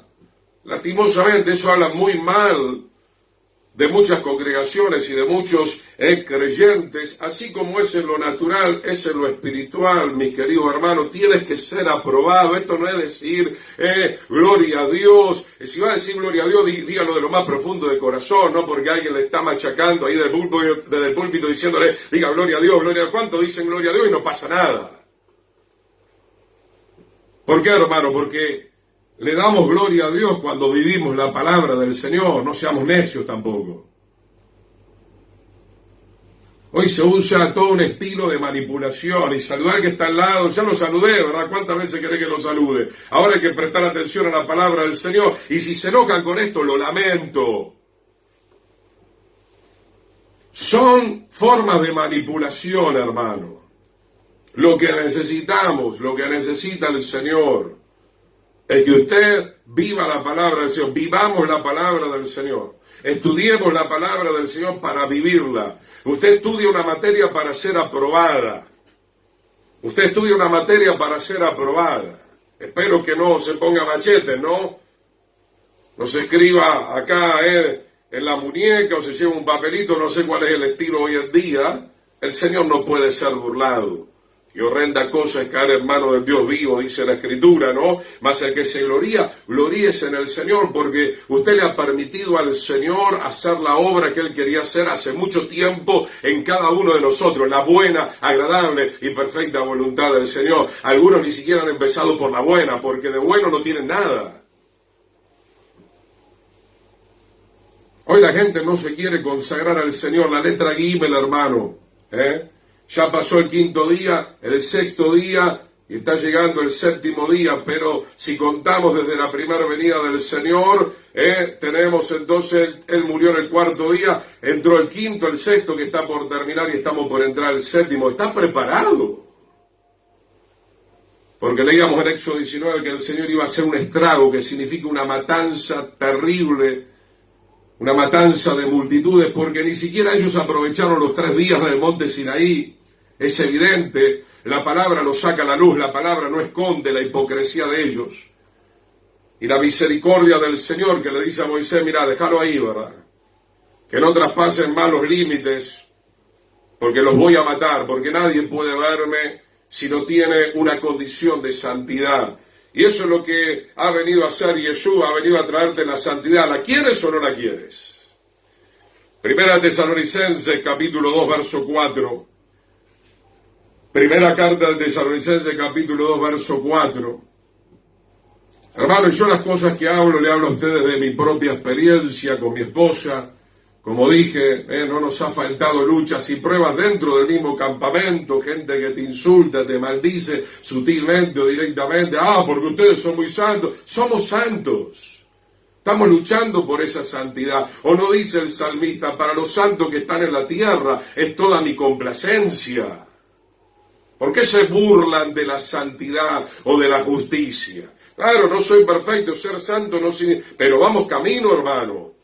Speaker 1: lastimosamente eso habla muy mal de muchas congregaciones y de muchos creyentes, así como es en lo natural, es en lo espiritual, mis queridos hermanos. Tienes que ser aprobado. Esto no es decir gloria a Dios. Si va a decir gloria a Dios, dígalo de lo más profundo de corazón, no porque alguien le está machacando ahí desde el púlpito diciéndole, diga gloria a Dios, gloria a Dios. ¿Cuánto dicen gloria a Dios y no pasa nada? ¿Por qué, hermano? Porque le damos gloria a Dios cuando vivimos la palabra del Señor. No seamos necios tampoco. Hoy se usa todo un estilo de manipulación y saludar que está al lado. Ya lo saludé, ¿verdad? ¿Cuántas veces querés que lo salude? Ahora hay que prestar atención a la palabra del Señor. Y si se enojan con esto, lo lamento. Son formas de manipulación, hermano. Lo que necesitamos, lo que necesita el Señor, es que usted viva la palabra del Señor, vivamos la palabra del Señor, estudiemos la palabra del Señor para vivirla. Usted estudia una materia para ser aprobada. Usted estudia una materia para ser aprobada. Espero que no se ponga machete, ¿no? No se escriba acá en la muñeca o se lleve un papelito, no sé cuál es el estilo hoy en día. El Señor no puede ser burlado. Y horrenda cosa es caer en manos del Dios vivo, dice la Escritura, ¿no? Mas el que se gloríese en el Señor, porque usted le ha permitido al Señor hacer la obra que Él quería hacer hace mucho tiempo en cada uno de nosotros, la buena, agradable y perfecta voluntad del Señor. Algunos ni siquiera han empezado por la buena, porque de bueno no tienen nada. Hoy la gente no se quiere consagrar al Señor, la letra Gimel, hermano, Ya pasó el 5.º día, el 6.º día, y está llegando el séptimo día, pero si contamos desde la primera venida del Señor, tenemos entonces, Él murió en el cuarto día, entró el quinto, el sexto que está por terminar y estamos por entrar el séptimo. ¿Está preparado? Porque leíamos en Éxodo 19 que el Señor iba a hacer un estrago, que significa una matanza terrible, una matanza de multitudes, porque ni siquiera ellos aprovecharon los 3 días en el monte Sinaí. Es evidente, la palabra lo saca a la luz, la palabra no esconde la hipocresía de ellos. Y la misericordia del Señor que le dice a Moisés, mira, déjalo ahí, ¿verdad? Que no traspasen más los límites, porque los voy a matar, porque nadie puede verme si no tiene una condición de santidad. Y eso es lo que ha venido a hacer Yeshua, ha venido a traerte la santidad. ¿La quieres o no la quieres? Primera Tesalonicenses, capítulo 2, verso 4. Primera carta de Tesalonicenses, capítulo 2, verso 4. Hermanos, yo las cosas que hablo, le hablo a ustedes de mi propia experiencia con mi esposa. Como dije, no nos ha faltado luchas y pruebas dentro del mismo campamento, gente que te insulta, te maldice sutilmente o directamente. Porque ustedes son muy santos. Somos santos. Estamos luchando por esa santidad. ¿O no dice el salmista, para los santos que están en la tierra es toda mi complacencia? ¿Por qué se burlan de la santidad o de la justicia? Claro, no soy perfecto, ser santo no significa... Pero vamos camino, hermano.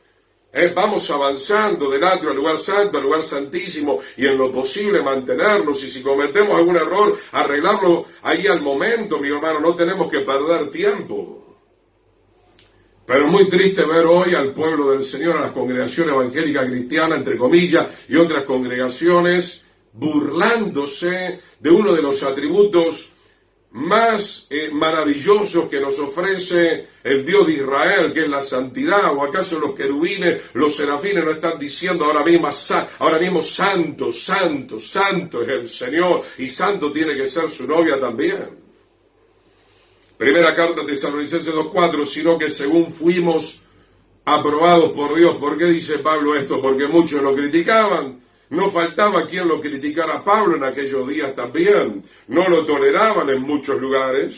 Speaker 1: Vamos avanzando del atrio al lugar santo, al lugar santísimo, y en lo posible mantenernos, y si cometemos algún error, arreglarlo ahí al momento, mi hermano, no tenemos que perder tiempo. Pero es muy triste ver hoy al pueblo del Señor, a las congregaciones evangélicas cristianas, entre comillas, y otras congregaciones, burlándose de uno de los atributos más maravillosos que nos ofrece el Dios de Israel, que es la santidad. ¿O acaso los querubines, los serafines no están diciendo ahora mismo santo, santo, santo es el Señor, y santo tiene que ser su novia también? Primera carta de Tesalonicenses 2:4, sino que según fuimos aprobados por Dios. ¿Por qué dice Pablo esto? Porque muchos lo criticaban. No faltaba quien lo criticara a Pablo en aquellos días también. No lo toleraban en muchos lugares.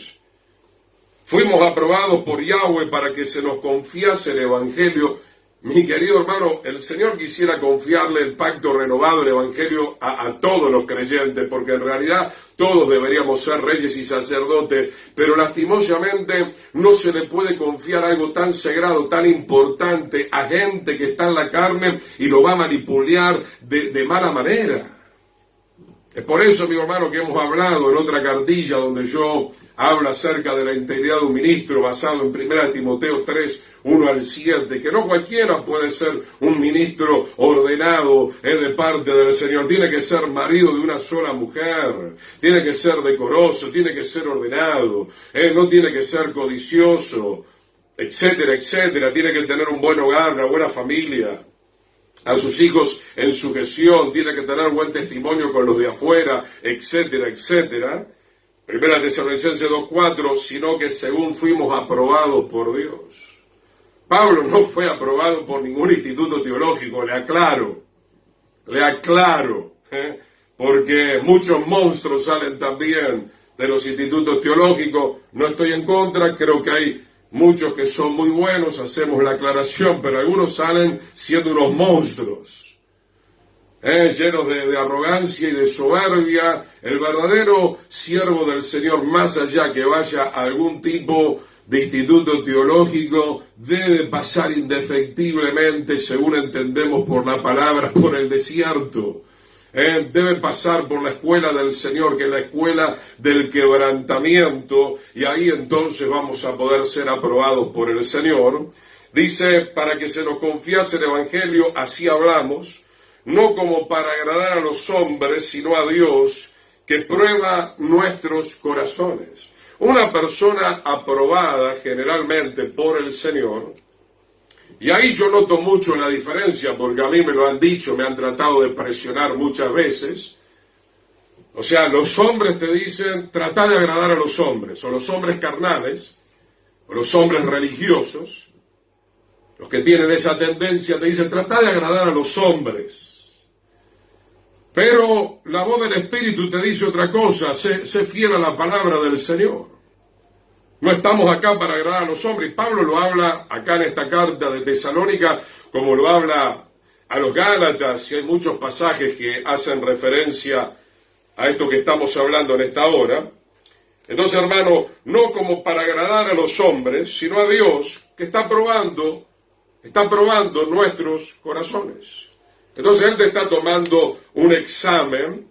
Speaker 1: Fuimos aprobados por Yahweh para que se nos confiase el Evangelio. Mi querido hermano, el Señor quisiera confiarle el pacto renovado, el Evangelio, a todos los creyentes, porque en realidad todos deberíamos ser reyes y sacerdotes, pero lastimosamente no se le puede confiar algo tan sagrado, tan importante a gente que está en la carne y lo va a manipular de mala manera. Es por eso, mi hermano, que hemos hablado en otra cartilla donde yo hablo acerca de la integridad de un ministro basado en 1 Timoteo 3, 1 al 7, que no cualquiera puede ser un ministro ordenado de parte del Señor. Tiene que ser marido de una sola mujer, tiene que ser decoroso, tiene que ser ordenado, no tiene que ser codicioso, etcétera, etcétera. Tiene que tener un buen hogar, una buena familia, a sus hijos en sujeción, tiene que tener buen testimonio con los de afuera, etcétera, etcétera. Primera Tesalonicenses 2:4, sino que según fuimos aprobados por Dios. Pablo no fue aprobado por ningún instituto teológico, le aclaro, porque muchos monstruos salen también de los institutos teológicos. No estoy en contra, creo que hay muchos que son muy buenos, hacemos la aclaración, pero algunos salen siendo unos monstruos, llenos de arrogancia y de soberbia. El verdadero siervo del Señor, más allá que vaya a algún tipo de instituto teológico, debe pasar indefectiblemente, según entendemos por la palabra, por el desierto. Debe pasar por la escuela del Señor, que es la escuela del quebrantamiento, y ahí entonces vamos a poder ser aprobados por el Señor. Dice, para que se nos confiase el Evangelio, así hablamos, no como para agradar a los hombres, sino a Dios, que prueba nuestros corazones. Una persona aprobada generalmente por el Señor, y ahí yo noto mucho la diferencia, porque a mí me lo han dicho, me han tratado de presionar muchas veces. O sea, los hombres te dicen, trata de agradar a los hombres, o los hombres carnales, o los hombres religiosos, los que tienen esa tendencia te dicen, trata de agradar a los hombres. Pero la voz del Espíritu te dice otra cosa, sé fiel a la palabra del Señor. No estamos acá para agradar a los hombres. Pablo lo habla acá en esta carta de Tesalónica, como lo habla a los Gálatas, y hay muchos pasajes que hacen referencia a esto que estamos hablando en esta hora. Entonces, hermano, no como para agradar a los hombres, sino a Dios, que está probando nuestros corazones. Entonces, Él te está tomando un examen,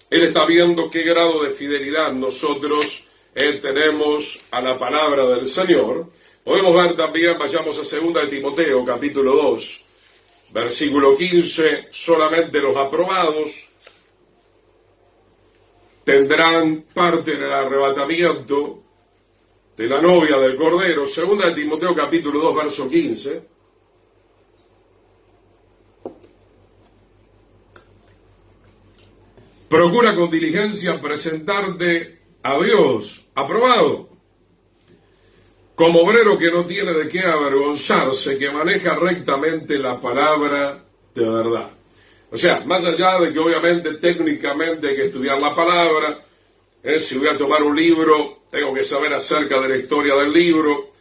Speaker 1: Él está viendo qué grado de fidelidad nosotros tenemos a la palabra del Señor. Podemos ver también, vayamos a 2 de Timoteo, capítulo 2, versículo 15, solamente los aprobados tendrán parte en el arrebatamiento de la novia del Cordero. 2 de Timoteo, capítulo 2, verso 15. Procura con diligencia presentarte a Dios aprobado, como obrero que no tiene de qué avergonzarse, que maneja rectamente la palabra de verdad. O sea, más allá de que obviamente técnicamente hay que estudiar la palabra, si voy a tomar un libro, tengo que saber acerca de la historia del libro,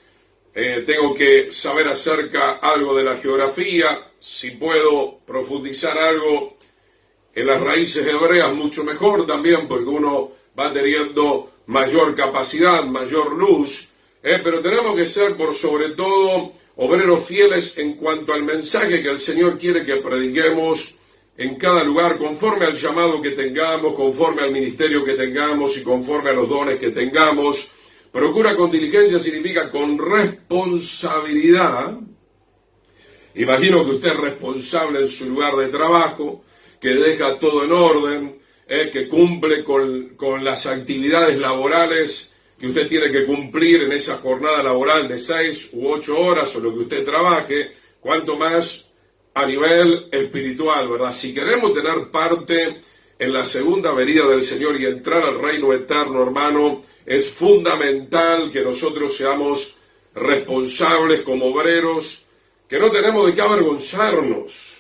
Speaker 1: tengo que saber acerca algo de la geografía, si puedo profundizar algo en las raíces hebreas, mucho mejor también, porque uno va teniendo mayor capacidad, mayor luz, pero tenemos que ser por sobre todo obreros fieles en cuanto al mensaje que el Señor quiere que prediquemos en cada lugar, conforme al llamado que tengamos, conforme al ministerio que tengamos y conforme a los dones que tengamos. Procura con diligencia significa con responsabilidad. Imagino que usted es responsable en su lugar de trabajo, que deja todo en orden, que cumple con las actividades laborales que usted tiene que cumplir en esa jornada laboral de 6 u 8 horas o lo que usted trabaje, cuanto más a nivel espiritual, ¿verdad? Si queremos tener parte en la segunda venida del Señor y entrar al reino eterno, hermano, es fundamental que nosotros seamos responsables como obreros, que no tenemos de qué avergonzarnos.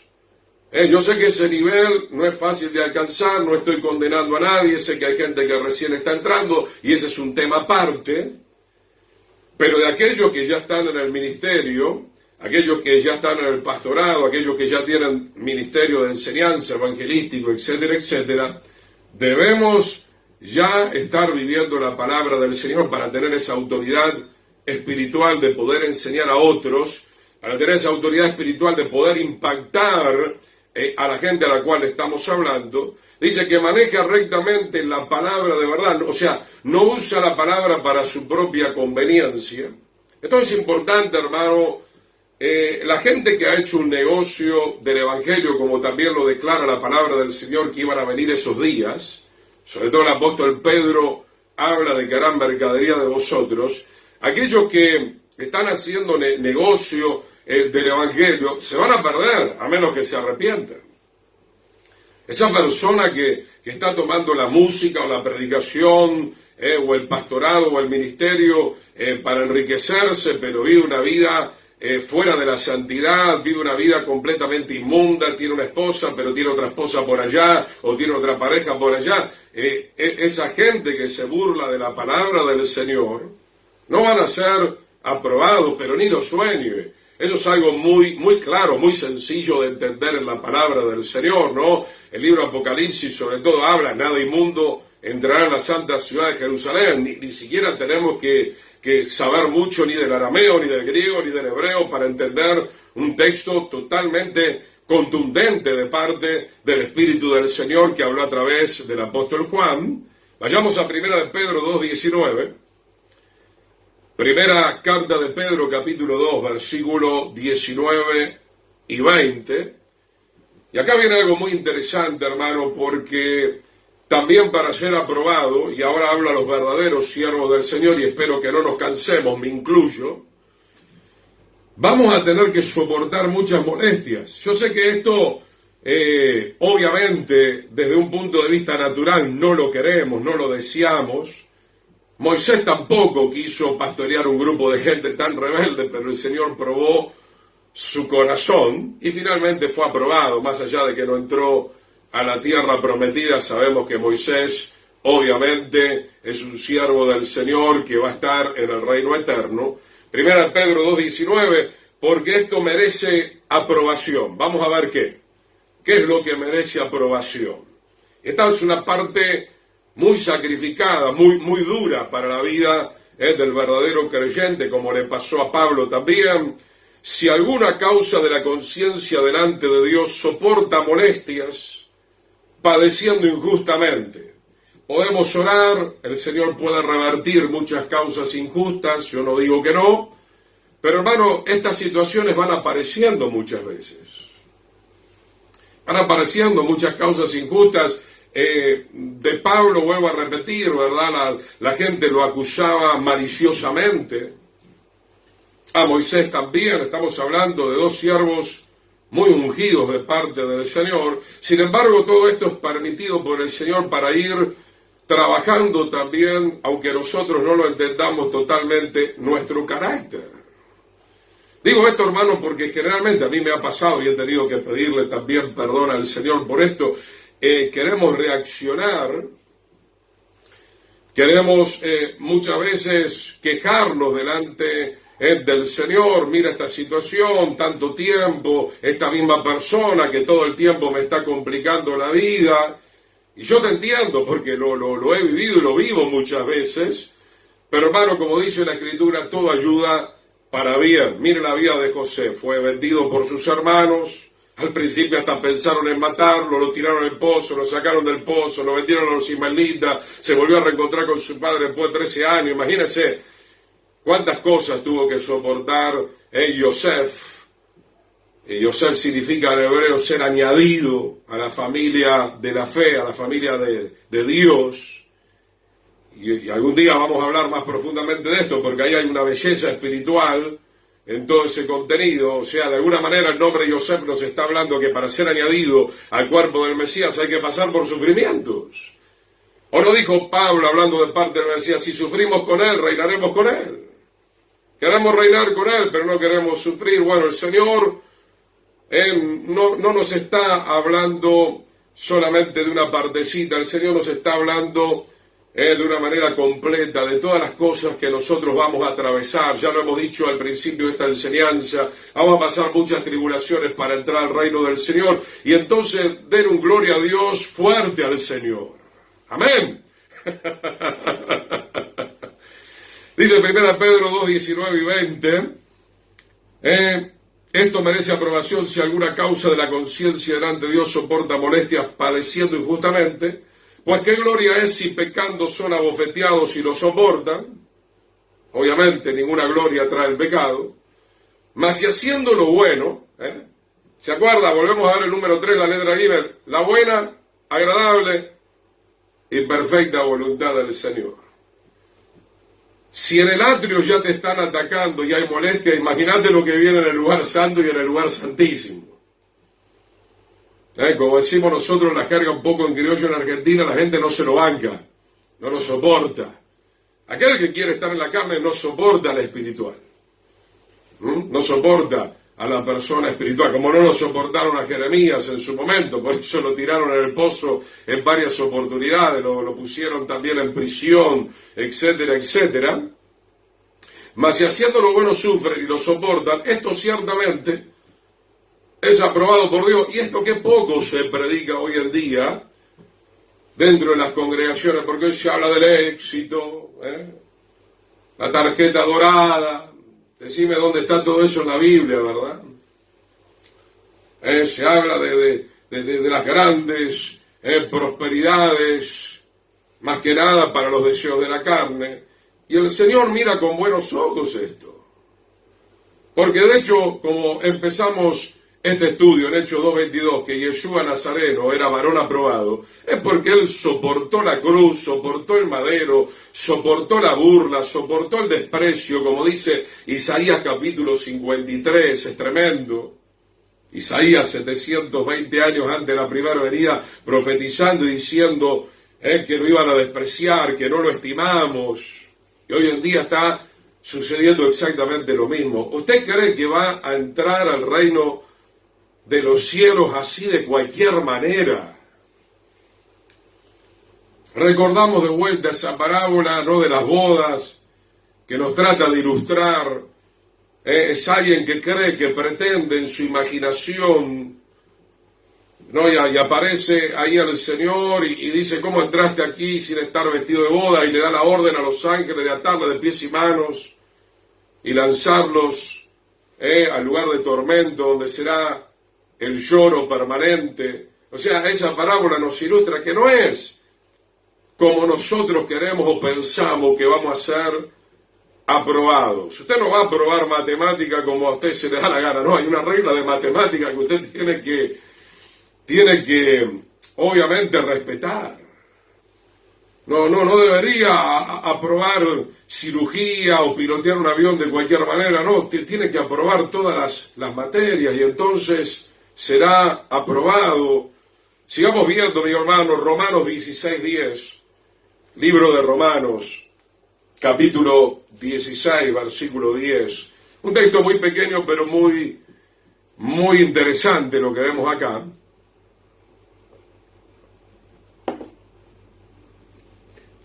Speaker 1: Yo sé que ese nivel no es fácil de alcanzar, no estoy condenando a nadie, sé que hay gente que recién está entrando y ese es un tema aparte, pero de aquellos que ya están en el ministerio, aquellos que ya están en el pastorado, aquellos que ya tienen ministerio de enseñanza, evangelístico, etcétera, etcétera, debemos ya estar viviendo la palabra del Señor para tener esa autoridad espiritual de poder enseñar a otros, para tener esa autoridad espiritual de poder impactar a la gente a la cual estamos hablando. Dice que maneja rectamente la palabra de verdad, o sea, no usa la palabra para su propia conveniencia. Esto es importante, hermano. La gente que ha hecho un negocio del Evangelio, como también lo declara la palabra del Señor, que iban a venir esos días, sobre todo el apóstol Pedro habla de que harán mercadería de vosotros, aquellos que están haciendo negocio del Evangelio se van a perder, a menos que se arrepientan. Esa persona que está tomando la música o la predicación o el pastorado o el ministerio para enriquecerse, pero vive una vida fuera de la santidad, vive una vida completamente inmunda, tiene una esposa, pero tiene otra esposa por allá, o tiene otra pareja por allá. Esa gente que se burla de la palabra del Señor, no van a ser aprobados, pero ni lo sueñe. Eso es algo muy, muy claro, muy sencillo de entender en la palabra del Señor, ¿no? El libro Apocalipsis sobre todo habla, nada inmundo entrará en la santa ciudad de Jerusalén, ni siquiera tenemos que saber mucho ni del arameo, ni del griego, ni del hebreo para entender un texto totalmente contundente de parte del Espíritu del Señor que habló a través del apóstol Juan. Vayamos a 1 de Pedro 2:19. Primera carta de Pedro, capítulo 2, versículo 19 y 20. Y acá viene algo muy interesante, hermano, porque también para ser aprobado, y ahora hablo a los verdaderos siervos del Señor, y espero que no nos cansemos, me incluyo, vamos a tener que soportar muchas molestias. Yo sé que esto, obviamente, desde un punto de vista natural, no lo queremos, no lo deseamos. Moisés tampoco quiso pastorear un grupo de gente tan rebelde, pero el Señor probó su corazón y finalmente fue aprobado, más allá de que no entró a la tierra prometida. Sabemos que Moisés, obviamente, es un siervo del Señor que va a estar en el reino eterno. Primera Pedro 2:19, porque esto merece aprobación. Vamos a ver qué es lo que merece aprobación. Esta es una parte muy sacrificada, muy dura para la vida del verdadero creyente, como le pasó a Pablo también. Si alguna causa de la conciencia delante de Dios soporta molestias, padeciendo injustamente, podemos orar, el Señor puede revertir muchas causas injustas, yo no digo que no, pero hermano, estas situaciones van apareciendo muchas veces. Van apareciendo muchas causas injustas. De Pablo, vuelvo a repetir, ¿verdad? La gente lo acusaba maliciosamente. A Moisés también. Estamos hablando de dos siervos muy ungidos de parte del Señor. Sin embargo, todo esto es permitido por el Señor para ir trabajando también, aunque nosotros no lo entendamos totalmente, nuestro carácter. Digo esto, hermano, porque generalmente a mí me ha pasado y he tenido que pedirle también perdón al Señor por esto. Queremos reaccionar, queremos muchas veces quejarnos delante del Señor. Mira esta situación, tanto tiempo, esta misma persona que todo el tiempo me está complicando la vida. Y yo te entiendo porque lo he vivido y lo vivo muchas veces, pero hermano, como dice la Escritura, todo ayuda para bien. Mire la vida de José, fue vendido por sus hermanos. Al principio hasta pensaron en matarlo, lo tiraron al pozo, lo sacaron del pozo, lo vendieron a los ismaelitas, se volvió a reencontrar con su padre después de 13 años. Imagínense cuántas cosas tuvo que soportar Yosef. Yosef significa en hebreo ser añadido a la familia de la fe, a la familia de Dios. Y algún día vamos a hablar más profundamente de esto, porque ahí hay una belleza espiritual en todo ese contenido. O sea, de alguna manera el nombre Yosef nos está hablando que para ser añadido al cuerpo del Mesías hay que pasar por sufrimientos. ¿O no dijo Pablo, hablando de parte del Mesías, si sufrimos con él, reinaremos con él? Queremos reinar con él, pero no queremos sufrir. Bueno, el Señor no nos está hablando solamente de una partecita, el Señor nos está hablando de una manera completa de todas las cosas que nosotros vamos a atravesar. Ya lo hemos dicho al principio de esta enseñanza, vamos a pasar muchas tribulaciones para entrar al reino del Señor, y entonces den un gloria a Dios fuerte al Señor. Amén. Dice 1 Pedro 2, 19 y 20, esto merece aprobación si alguna causa de la conciencia delante de Dios soporta molestias padeciendo injustamente. Pues qué gloria es si pecando son abofeteados y lo soportan. Obviamente ninguna gloria trae el pecado. Mas si haciendo lo bueno, ¿se acuerda? Volvemos a ver el número 3, la letra Gimel. La buena, agradable y perfecta voluntad del Señor. Si en el atrio ya te están atacando y hay molestia, imagínate lo que viene en el lugar santo y en el lugar santísimo. Como decimos nosotros, la jerga un poco en criollo en Argentina, la gente no se lo banca, no lo soporta. Aquel que quiere estar en la carne no soporta al espiritual. No soporta a la persona espiritual, como no lo soportaron a Jeremías en su momento, por eso lo tiraron en el pozo en varias oportunidades, lo pusieron también en prisión, etcétera, etcétera. Mas si haciendo lo bueno sufren y lo soportan, esto ciertamente es aprobado por Dios. Y esto que poco se predica hoy en día dentro de las congregaciones, porque hoy se habla del éxito, la tarjeta dorada. Decime dónde está todo eso en la Biblia, ¿verdad? Se habla de las grandes prosperidades, más que nada para los deseos de la carne. Y el Señor mira con buenos ojos esto. Porque de hecho, como empezamos este estudio en Hechos 2:22, que Yeshua Nazareno era varón aprobado, es porque él soportó la cruz, soportó el madero, soportó la burla, soportó el desprecio, como dice Isaías capítulo 53, es tremendo. Isaías 720 años antes de la primera venida, profetizando y diciendo que lo iban a despreciar, que no lo estimamos. Y hoy en día está sucediendo exactamente lo mismo. ¿Usted cree que va a entrar al reino de los cielos así de cualquier manera? Recordamos de vuelta esa parábola, no de las bodas, que nos trata de ilustrar. Es alguien que cree, que pretende en su imaginación, ¿no? Y aparece ahí el Señor y dice: ¿cómo entraste aquí sin estar vestido de boda? Y le da la orden a los ángeles de atarle de pies y manos y lanzarlos al lugar de tormento, donde será el lloro permanente. O sea, esa parábola nos ilustra que no es como nosotros queremos o pensamos que vamos a ser aprobados. Usted no va a aprobar matemática como a usted se le da la gana, no, hay una regla de matemática que usted tiene que obviamente respetar. No debería aprobar cirugía o pilotear un avión de cualquier manera, no, tiene que aprobar todas las materias y entonces será aprobado. Sigamos viendo, mi hermano, Romanos 16:10, libro de Romanos, capítulo 16, versículo 10. Un texto muy pequeño, pero muy interesante lo que vemos acá.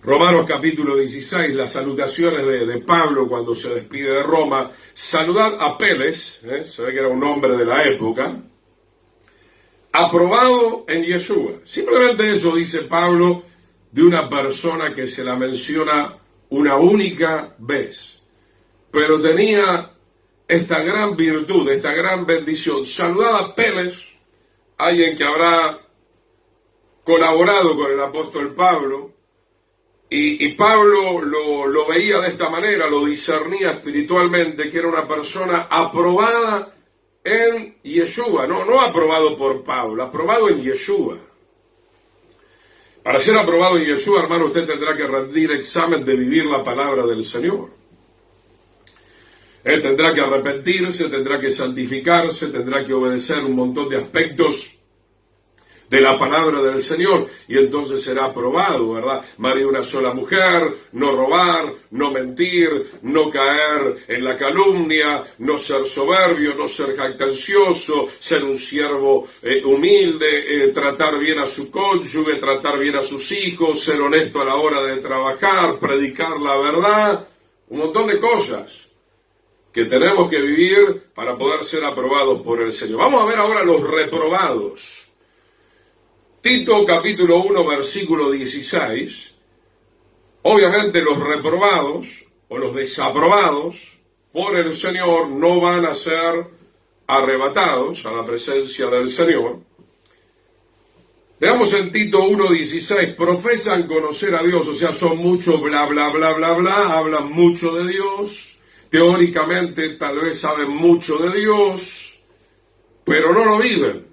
Speaker 1: Romanos capítulo 16, las salutaciones de Pablo cuando se despide de Roma. Saludad a Apeles, se ve que era un hombre de la época, aprobado en Yeshua. Simplemente eso dice Pablo de una persona que se la menciona una única vez, pero tenía esta gran virtud, esta gran bendición. Saludad a Apeles, alguien que habrá colaborado con el apóstol Pablo, y Pablo lo veía de esta manera, lo discernía espiritualmente, que era una persona aprobada en Yeshua, no aprobado por Pablo, aprobado en Yeshua. Para ser aprobado en Yeshua, hermano, usted tendrá que rendir examen de vivir la palabra del Señor. Él tendrá que arrepentirse, tendrá que santificarse, tendrá que obedecer un montón de aspectos de la palabra del Señor, y entonces será aprobado, ¿verdad? Marido de una sola mujer, no robar, no mentir, no caer en la calumnia, no ser soberbio, no ser jactancioso, ser un siervo humilde, tratar bien a su cónyuge, tratar bien a sus hijos, ser honesto a la hora de trabajar, predicar la verdad, un montón de cosas que tenemos que vivir para poder ser aprobados por el Señor. Vamos a ver ahora los reprobados. Tito capítulo 1 versículo 16, obviamente los reprobados o los desaprobados por el Señor no van a ser arrebatados a la presencia del Señor. Veamos en Tito 1:16, profesan conocer a Dios, o sea, son mucho bla, bla, bla, bla, bla, hablan mucho de Dios, teóricamente tal vez saben mucho de Dios, pero no lo viven.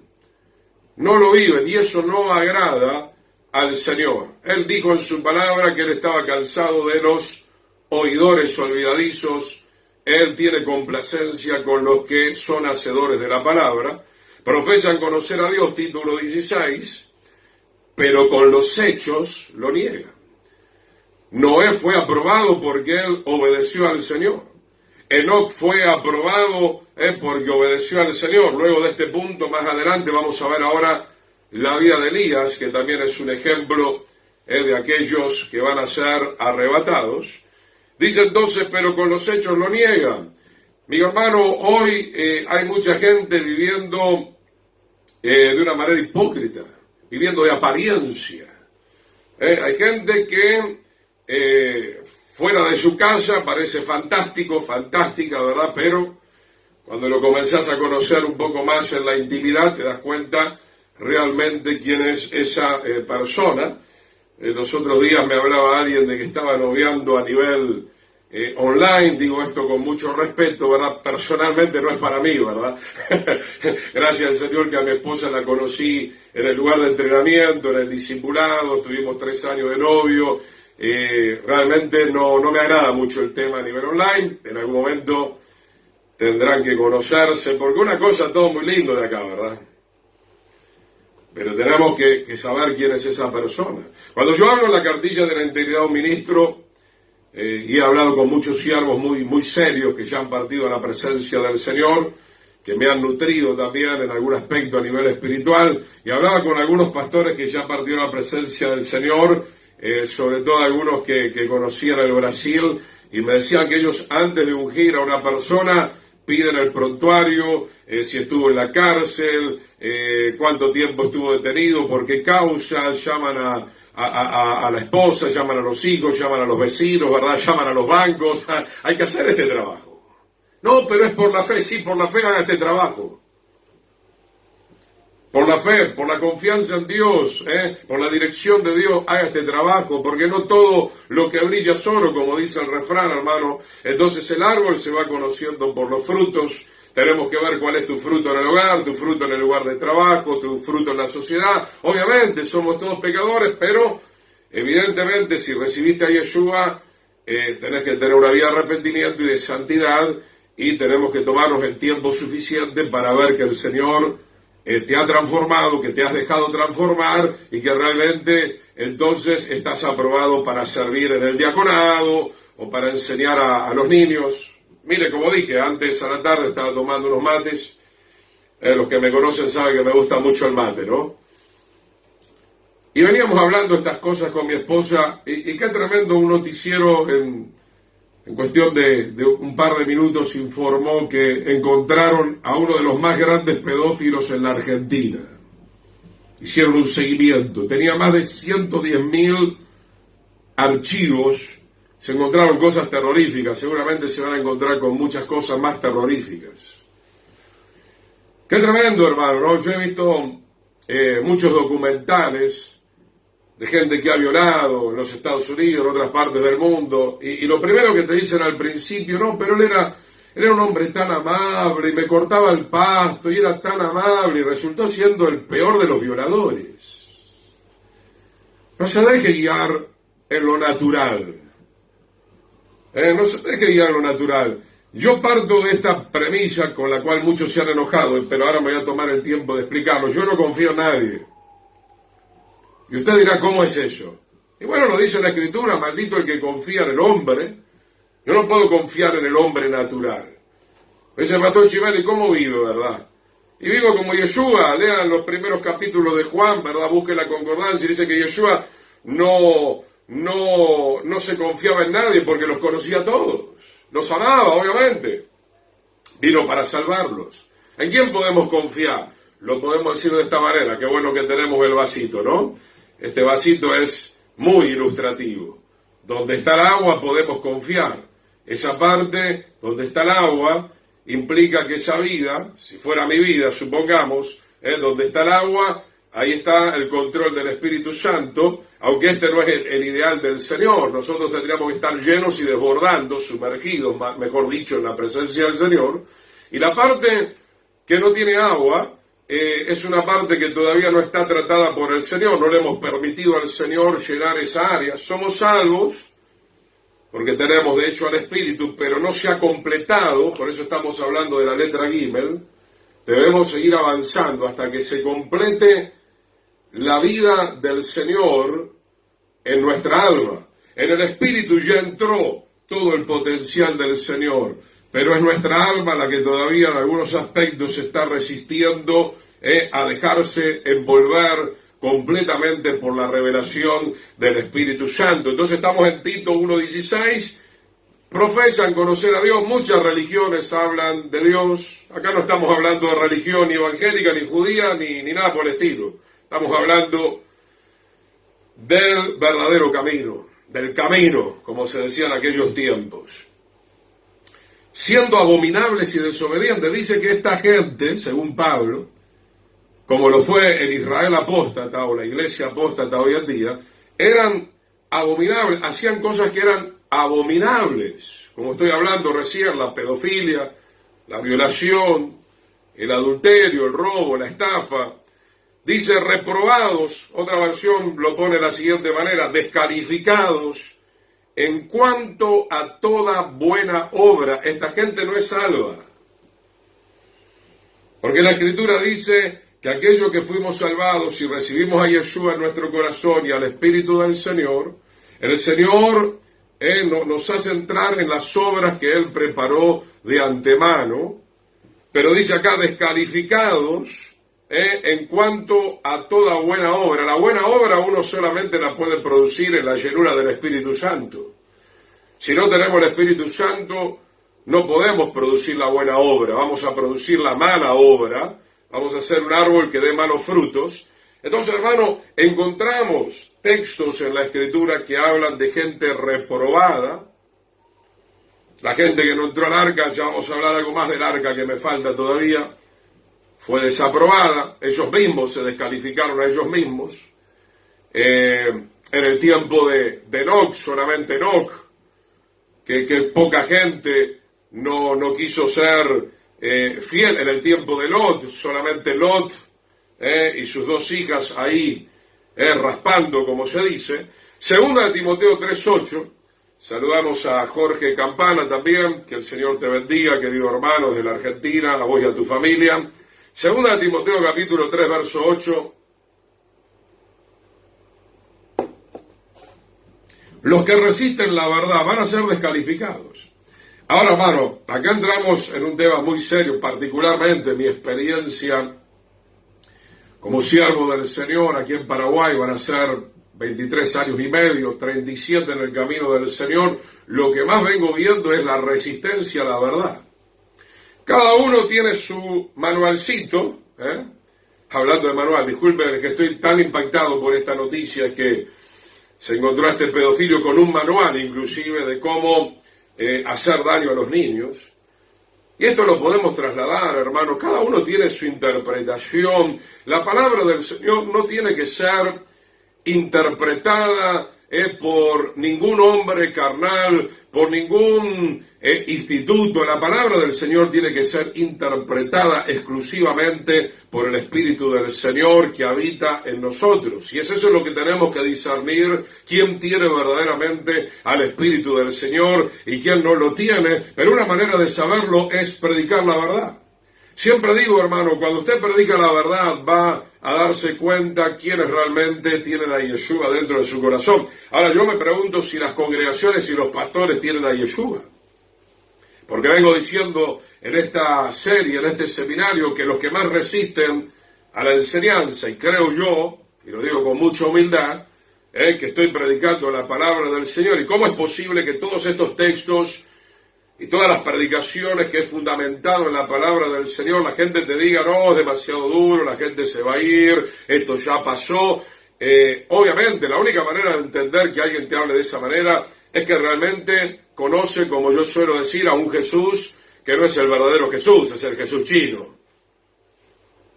Speaker 1: No lo viven, y eso no agrada al Señor. Él dijo en su palabra que él estaba cansado de los oidores olvidadizos. Él tiene complacencia con los que son hacedores de la palabra. Profesan conocer a Dios, título 16, pero con los hechos lo niegan. Noé fue aprobado porque él obedeció al Señor. Enoc fue aprobado porque obedeció al Señor. Luego de este punto, más adelante, vamos a ver ahora la vida de Elías, que también es un ejemplo de aquellos que van a ser arrebatados. Dice entonces, pero con los hechos lo niegan. Mi hermano, hoy hay mucha gente viviendo de una manera hipócrita, viviendo de apariencia. Hay gente que fuera de su casa parece fantástico, fantástica, ¿verdad? Pero cuando lo comenzás a conocer un poco más en la intimidad, te das cuenta realmente quién es esa persona. Los otros días me hablaba alguien de que estaba noviando a nivel online, digo esto con mucho respeto, ¿verdad? Personalmente no es para mí, ¿verdad? Gracias al Señor que a mi esposa la conocí en el lugar de entrenamiento, en el discipulado, estuvimos 3 años de novio. Realmente no me agrada mucho el tema a nivel online. En algún momento tendrán que conocerse, porque una cosa, todo muy lindo de acá, ¿verdad? Pero tenemos que saber quién es esa persona. Cuando yo hablo en la cartilla de la integridad de un ministro, y he hablado con muchos siervos muy serios que ya han partido a la presencia del Señor, que me han nutrido también en algún aspecto a nivel espiritual, y hablaba con algunos pastores que ya han partido a la presencia del Señor, sobre todo algunos que conocían el Brasil, y me decían que ellos antes de ungir a una persona piden el prontuario, si estuvo en la cárcel, cuánto tiempo estuvo detenido, por qué causa, llaman a la esposa, llaman a los hijos, llaman a los vecinos, ¿verdad? Llaman a los bancos. Hay que hacer este trabajo. No, pero es por la fe. Sí, por la fe haga este trabajo. Por la fe, por la confianza en Dios, por la dirección de Dios, haga este trabajo, porque no todo lo que brilla es oro, como dice el refrán, hermano. Entonces el árbol se va conociendo por los frutos. Tenemos que ver cuál es tu fruto en el hogar, tu fruto en el lugar de trabajo, tu fruto en la sociedad. Obviamente somos todos pecadores, pero evidentemente si recibiste a Yeshua, tenés que tener una vida de arrepentimiento y de santidad, y tenemos que tomarnos el tiempo suficiente para ver que el Señor te ha transformado, que te has dejado transformar, y que realmente entonces estás aprobado para servir en el diaconado o para enseñar a los niños. Mire, como dije, antes a la tarde estaba tomando unos mates. Los que me conocen saben que me gusta mucho el mate, ¿no? Y veníamos hablando estas cosas con mi esposa, y qué tremendo, un noticiero en cuestión de un par de minutos informó que encontraron a uno de los más grandes pedófilos en la Argentina. Hicieron un seguimiento, tenía más de 110.000 archivos, se encontraron cosas terroríficas, seguramente se van a encontrar con muchas cosas más terroríficas. Qué tremendo, hermano, ¿no? Yo he visto muchos documentales de gente que ha violado en los Estados Unidos, en otras partes del mundo, y lo primero que te dicen al principio, no, pero él era un hombre tan amable, y me cortaba el pasto, y era tan amable, y resultó siendo el peor de los violadores. No se deje guiar en lo natural. No se deje guiar en lo natural. Yo parto de esta premisa con la cual muchos se han enojado, pero ahora me voy a tomar el tiempo de explicarlo. Yo no confío en nadie. Y usted dirá, ¿cómo es eso? Y bueno, lo dice la Escritura, maldito el que confía en el hombre. Yo no puedo confiar en el hombre natural. Dice Pastor Chimeli, ¿cómo vivo, verdad? Y vivo como Yeshua. Lean los primeros capítulos de Juan, ¿verdad? Busquen la concordancia, y dice que Yeshua no se confiaba en nadie porque los conocía a todos. Los amaba, obviamente. Vino para salvarlos. ¿En quién podemos confiar? Lo podemos decir de esta manera. Qué bueno que tenemos el vasito, ¿no? Este vasito es muy ilustrativo. Donde está el agua podemos confiar. Esa parte donde está el agua implica que esa vida, si fuera mi vida, supongamos, donde está el agua, ahí está el control del Espíritu Santo, aunque este no es el ideal del Señor. Nosotros tendríamos que estar llenos y desbordando, sumergidos, mejor dicho, en la presencia del Señor. Y la parte que no tiene agua, es una parte que todavía no está tratada por el Señor. No le hemos permitido al Señor llenar esa área. Somos salvos, porque tenemos de hecho al Espíritu, pero no se ha completado, por eso estamos hablando de la letra Gimel. Debemos seguir avanzando hasta que se complete la vida del Señor en nuestra alma. En el Espíritu ya entró todo el potencial del Señor, pero es nuestra alma la que todavía en algunos aspectos está resistiendo a dejarse envolver completamente por la revelación del Espíritu Santo. Entonces estamos en Tito 1:16, profesan conocer a Dios, muchas religiones hablan de Dios. Acá no estamos hablando de religión ni evangélica, ni judía, ni nada por el estilo. Estamos hablando del verdadero camino, del camino, como se decía en aquellos tiempos. Siendo abominables y desobedientes, dice que esta gente, según Pablo, como lo fue el Israel apóstata o la iglesia apóstata hoy en día, eran abominables, hacían cosas que eran abominables, como estoy hablando recién, la pedofilia, la violación, el adulterio, el robo, la estafa. Dice reprobados, otra versión lo pone de la siguiente manera, descalificados en cuanto a toda buena obra. Esta gente no es salva. Porque la Escritura dice que aquellos que fuimos salvados y recibimos a Yeshua en nuestro corazón y al Espíritu del Señor, el Señor nos hace entrar en las obras que Él preparó de antemano, pero dice acá descalificados en cuanto a toda buena obra. La buena obra uno solamente la puede producir en la llenura del Espíritu Santo. Si no tenemos el Espíritu Santo, no podemos producir la buena obra, vamos a producir la mala obra, vamos a hacer un árbol que dé malos frutos. Entonces, hermano, encontramos textos en la Escritura que hablan de gente reprobada. La gente que no entró al arca, ya vamos a hablar algo más del arca que me falta todavía, fue desaprobada, ellos mismos se descalificaron a ellos mismos. En el tiempo de Enoc, solamente Enoc, que poca gente no quiso ser fiel. En el tiempo de Lot, solamente Lot y sus dos hijas ahí raspando, como se dice. Segunda de Timoteo 3:8. Saludamos a Jorge Campana también, que el Señor te bendiga, querido hermano, desde la Argentina, a vos y a tu familia. Segunda de Timoteo capítulo 3, verso 8. Los que resisten la verdad van a ser descalificados. Ahora, hermano, acá entramos en un tema muy serio, particularmente mi experiencia como siervo del Señor aquí en Paraguay. Van a ser 23 años y medio, 37 en el camino del Señor. Lo que más vengo viendo es la resistencia a la verdad. Cada uno tiene su manualcito, hablando de manual, disculpen que estoy tan impactado por esta noticia, que se encontró a este pedófilo con un manual inclusive de cómo hacer daño a los niños. Y esto lo podemos trasladar, hermano, cada uno tiene su interpretación. La palabra del Señor no tiene que ser interpretada por ningún hombre carnal, por ningún instituto. La palabra del Señor tiene que ser interpretada exclusivamente por el Espíritu del Señor que habita en nosotros. Y es eso lo que tenemos que discernir, quién tiene verdaderamente al Espíritu del Señor y quién no lo tiene. Pero una manera de saberlo es predicar la verdad. Siempre digo, hermano, cuando usted predica la verdad va a darse cuenta quiénes realmente tienen a Yeshua dentro de su corazón. Ahora yo me pregunto si las congregaciones y los pastores tienen a Yeshua. Porque vengo diciendo en esta serie, en este seminario, que los que más resisten a la enseñanza, y creo yo, y lo digo con mucha humildad, que estoy predicando la palabra del Señor. ¿Y cómo es posible que todos estos textos y todas las predicaciones que es fundamentado en la palabra del Señor, la gente te diga, no, es demasiado duro, la gente se va a ir, esto ya pasó? Obviamente, la única manera de entender que alguien te hable de esa manera es que realmente conoce, como yo suelo decir, a un Jesús que no es el verdadero Jesús, es el Jesús chino.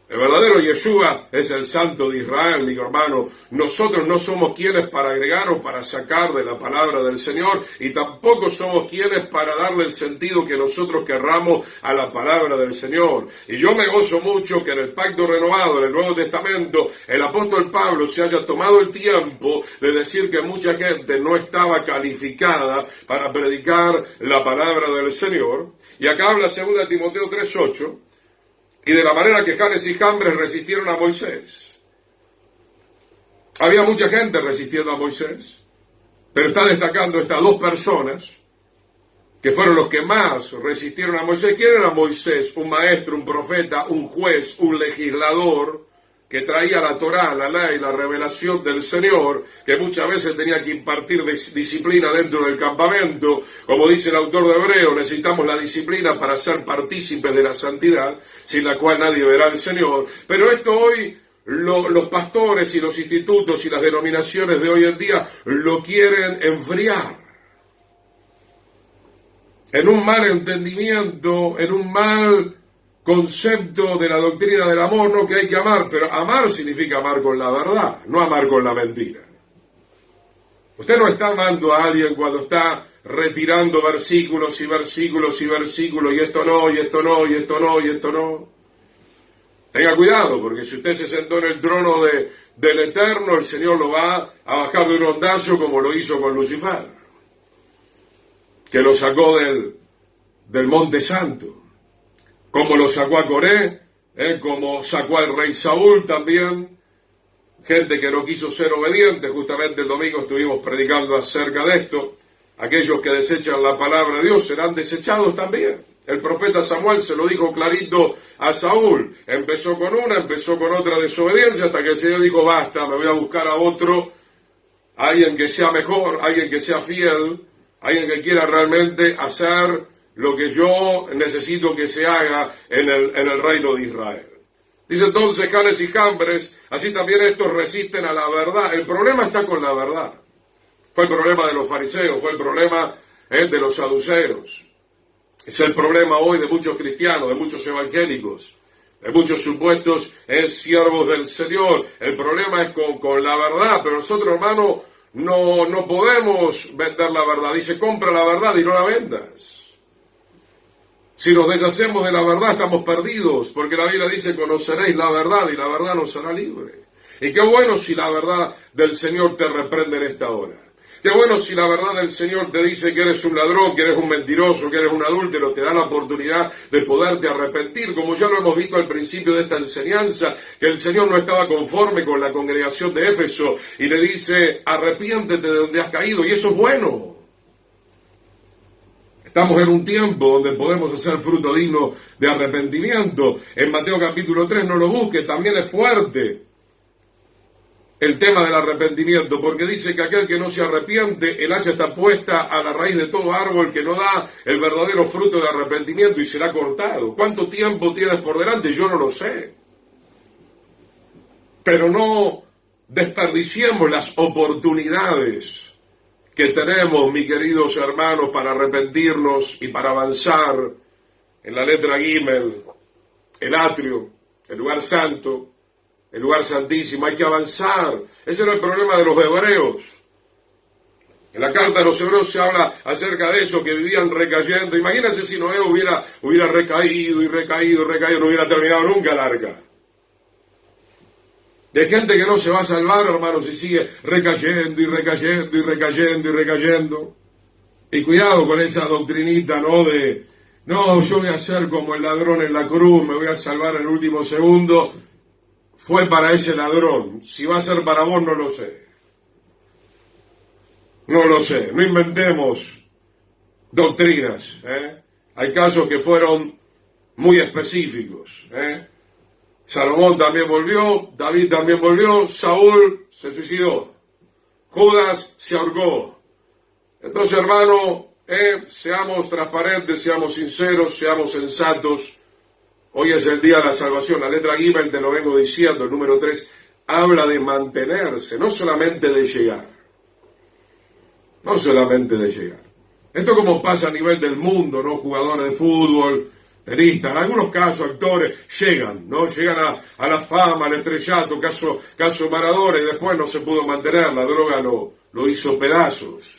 Speaker 1: El verdadero Yeshua es el Santo de Israel, mi hermano. Nosotros no somos quienes para agregar o para sacar de la palabra del Señor, y tampoco somos quienes para darle el sentido que nosotros querramos a la palabra del Señor. Y yo me gozo mucho que en el Pacto Renovado, en el Nuevo Testamento, el apóstol Pablo se haya tomado el tiempo de decir que mucha gente no estaba calificada para predicar la palabra del Señor. Y acá habla 2 Timoteo 3:8. Y de la manera que Janes y Jambres resistieron a Moisés. Había mucha gente resistiendo a Moisés, pero está destacando estas dos personas que fueron los que más resistieron a Moisés. ¿Quién era Moisés? Un maestro, un profeta, un juez, un legislador que traía la Torá, la ley, la revelación del Señor, que muchas veces tenía que impartir disciplina dentro del campamento. Como dice el autor de Hebreo, necesitamos la disciplina para ser partícipes de la santidad, sin la cual nadie verá al Señor. Pero esto hoy los pastores y los institutos y las denominaciones de hoy en día lo quieren enfriar. En un mal entendimiento, en un mal concepto de la doctrina del amor, no que hay que amar, pero amar significa amar con la verdad, no amar con la mentira. Usted no está amando a alguien cuando está retirando versículos y versículos y versículos, y esto no, y esto no, y esto no, y esto no. Tenga cuidado, porque si usted se sentó en el trono del Eterno, el Señor lo va a bajar de un ondazo como lo hizo con Lucifer, que lo sacó del Monte Santo. Como lo sacó a Coré, como sacó al rey Saúl también, gente que no quiso ser obediente. Justamente el domingo estuvimos predicando acerca de esto. Aquellos que desechan la palabra de Dios serán desechados también. El profeta Samuel se lo dijo clarito a Saúl. Empezó con una, empezó con otra desobediencia, hasta que el Señor dijo, basta, me voy a buscar a otro, alguien que sea mejor, alguien que sea fiel, alguien que quiera realmente hacer lo que yo necesito que se haga en el reino de Israel. Dice entonces Janes y Jambres, así también estos resisten a la verdad. El problema está con la verdad. Fue el problema de los fariseos, fue el problema de los saduceos. Es el problema hoy de muchos cristianos, de muchos evangélicos, de muchos supuestos siervos del Señor. El problema es con la verdad, pero nosotros, hermanos, no podemos vender la verdad. Dice, compra la verdad y no la vendas. Si nos deshacemos de la verdad, estamos perdidos, porque la Biblia dice, conoceréis la verdad y la verdad nos hará libre. Y qué bueno si la verdad del Señor te reprende en esta hora. Qué bueno si la verdad del Señor te dice que eres un ladrón, que eres un mentiroso, que eres un adúltero, te da la oportunidad de poderte arrepentir, como ya lo hemos visto al principio de esta enseñanza, que el Señor no estaba conforme con la congregación de Éfeso y le dice, arrepiéntete de donde has caído, y eso es bueno. Estamos en un tiempo donde podemos hacer fruto digno de arrepentimiento. En Mateo capítulo 3, no lo busques, también es fuerte el tema del arrepentimiento, porque dice que aquel que no se arrepiente, el hacha está puesta a la raíz de todo árbol que no da el verdadero fruto de arrepentimiento y será cortado. ¿Cuánto tiempo tienes por delante? Yo no lo sé. Pero no desperdiciemos las oportunidades que tenemos, mis queridos hermanos, para arrepentirnos y para avanzar en la letra Gimel, el atrio, el lugar santo, el lugar santísimo. Hay que avanzar. Ese era el problema de los hebreos. En la carta de los hebreos se habla acerca de eso, que vivían recayendo. Imagínense si Noé hubiera recaído, no hubiera terminado nunca el arca. De gente que no se va a salvar, hermanos, y sigue recayendo. Y cuidado con esa doctrinita, ¿no? Yo voy a ser como el ladrón en la cruz, me voy a salvar en el último segundo. Fue para ese ladrón. Si va a ser para vos, no lo sé. No lo sé. No inventemos doctrinas. Hay casos que fueron muy específicos. Salomón también volvió, David también volvió, Saúl se suicidó, Judas se ahorcó. Entonces, hermano, seamos transparentes, seamos sinceros, seamos sensatos. Hoy es el día de la salvación. La letra Gimel, te lo vengo diciendo, el número 3, habla de mantenerse, no solamente de llegar. No solamente de llegar. Esto como pasa a nivel del mundo, ¿no? Jugadores de fútbol, tenistas, en algunos casos actores llegan, ¿no? Llegan a la fama, al estrellato, caso Maradona, y después no se pudo mantener, la droga lo hizo pedazos.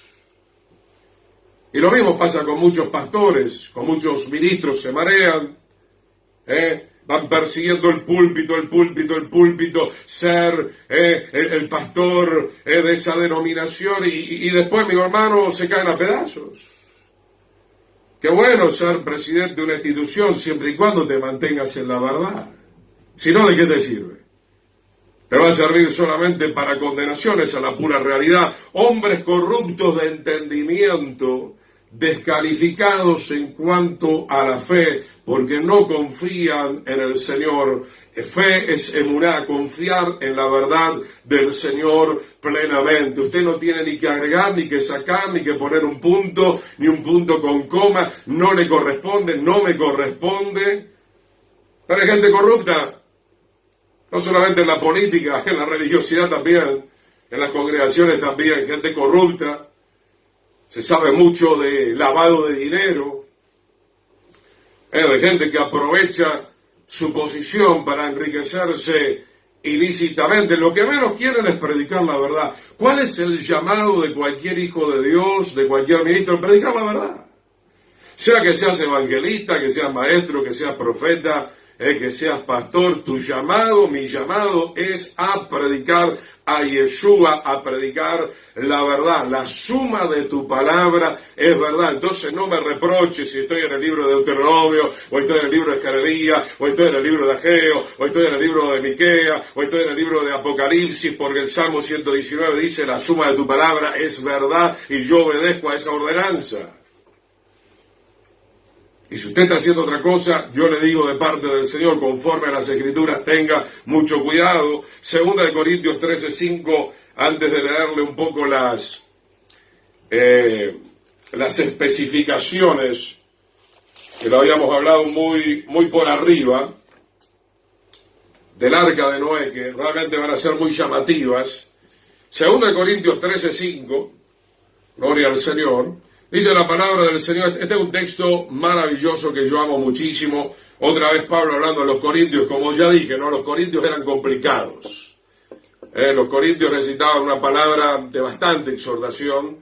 Speaker 1: Y lo mismo pasa con muchos pastores, con muchos ministros, se marean, van persiguiendo el púlpito, ser el pastor de esa denominación, y después, mi hermano, se caen a pedazos. Qué bueno ser presidente de una institución siempre y cuando te mantengas en la verdad. Si no, ¿de qué te sirve? Te va a servir solamente para condenaciones a la pura realidad. Hombres corruptos de entendimiento, descalificados en cuanto a la fe, porque no confían en el Señor. Fe es emuná, confiar en la verdad del Señor plenamente. Usted no tiene ni que agregar, ni que sacar, ni que poner un punto, ni un punto con coma. No le corresponde, no me corresponde. Pero hay gente corrupta, no solamente en la política, en la religiosidad también, en las congregaciones también, gente corrupta. Se sabe mucho de lavado de dinero, de gente que aprovecha su posición para enriquecerse ilícitamente. Lo que menos quieren es predicar la verdad. ¿Cuál es el llamado de cualquier hijo de Dios, de cualquier ministro? Predicar la verdad. Sea que seas evangelista, que seas maestro, que seas profeta, que seas pastor, tu llamado, mi llamado es a predicar a Yeshua, a predicar la verdad. La suma de tu palabra es verdad. Entonces no me reproches si estoy en el libro de Deuteronomio, o estoy en el libro de Jeremías, o estoy en el libro de Ageo, o estoy en el libro de Miquea, o estoy en el libro de Apocalipsis, porque el Salmo 119 dice, la suma de tu palabra es verdad, y yo obedezco a esa ordenanza. Y si usted está haciendo otra cosa, yo le digo de parte del Señor, conforme a las Escrituras, tenga mucho cuidado. 2 Corintios 13:5, antes de leerle un poco las especificaciones, que lo habíamos hablado muy por arriba, del arca de Noé, que realmente van a ser muy llamativas. 2 Corintios 13:5, gloria al Señor, dice la palabra del Señor. Este es un texto maravilloso que yo amo muchísimo. Otra vez Pablo hablando de los corintios, como ya dije, ¿no? Los corintios eran complicados. Los corintios necesitaban una palabra de bastante exhortación,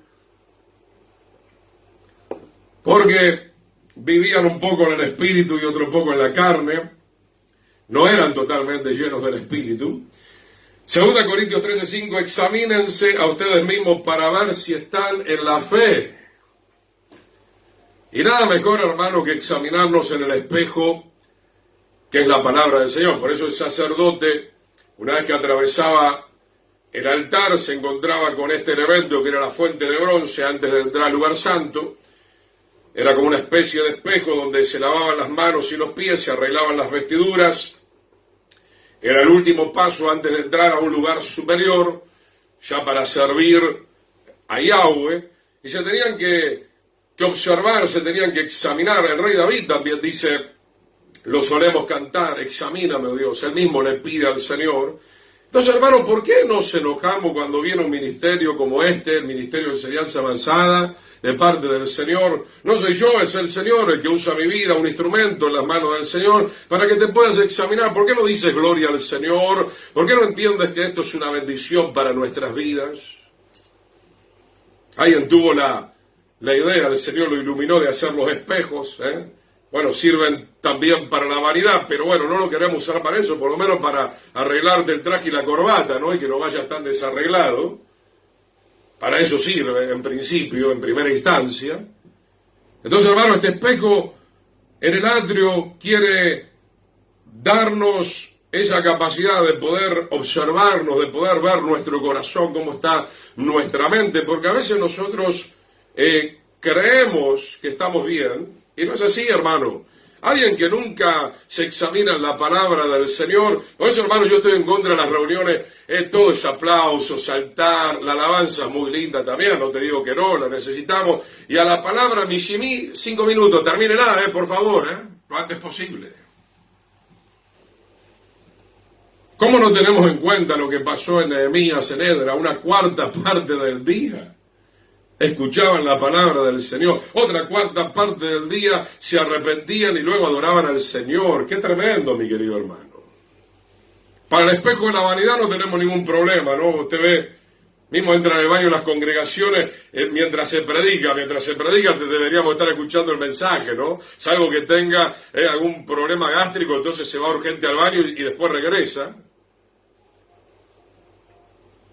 Speaker 1: porque vivían un poco en el espíritu y otro poco en la carne. No eran totalmente llenos del espíritu. 2 Corintios 13:5, examínense a ustedes mismos para ver si están en la fe. Y nada mejor, hermano, que examinarnos en el espejo, que es la palabra del Señor. Por eso el sacerdote, una vez que atravesaba el altar, se encontraba con este elemento que era la fuente de bronce antes de entrar al lugar santo. Era como una especie de espejo donde se lavaban las manos y los pies, se arreglaban las vestiduras. Era el último paso antes de entrar a un lugar superior, ya para servir a Yahweh, y se tenían que observar, se tenían que examinar. El rey David también dice, lo solemos cantar, examíname, oh Dios, él mismo le pide al Señor. Entonces, hermano, ¿por qué nos enojamos cuando viene un ministerio como este, el ministerio de enseñanza avanzada, de parte del Señor? No soy yo, es el Señor el que usa mi vida, un instrumento en las manos del Señor, para que te puedas examinar. ¿Por qué no dices gloria al Señor? ¿Por qué no entiendes que esto es una bendición para nuestras vidas? Alguien tuvo la idea, el Señor lo iluminó, de hacer los espejos, Bueno, sirven también para la vanidad, pero bueno, no lo queremos usar para eso, por lo menos para arreglarte el traje y la corbata, ¿no? Y que no vayas tan desarreglado. Para eso sirve, en principio, en primera instancia. Entonces, hermano, este espejo en el atrio quiere darnos esa capacidad de poder observarnos, de poder ver nuestro corazón, cómo está nuestra mente, porque a veces nosotros creemos que estamos bien, y no es así, hermano. Alguien que nunca se examina en la palabra del Señor. Por eso, hermano, yo estoy en contra de las reuniones, todo es aplauso, saltar, la alabanza es muy linda también, no te digo que no, la necesitamos. Y a la palabra Mishimi, 5 minutos, termínela, por favor, lo antes posible. ¿Cómo no tenemos en cuenta lo que pasó en Nehemías, en Edra? Una cuarta parte del día escuchaban la palabra del Señor, otra cuarta parte del día se arrepentían y luego adoraban al Señor. ¡Qué tremendo, mi querido hermano! Para el espejo de la vanidad no tenemos ningún problema, ¿no? Usted ve, mismo entra en el baño de las congregaciones, mientras se predica, deberíamos estar escuchando el mensaje, ¿no? Salvo que tenga algún problema gástrico, entonces se va urgente al baño y después regresa.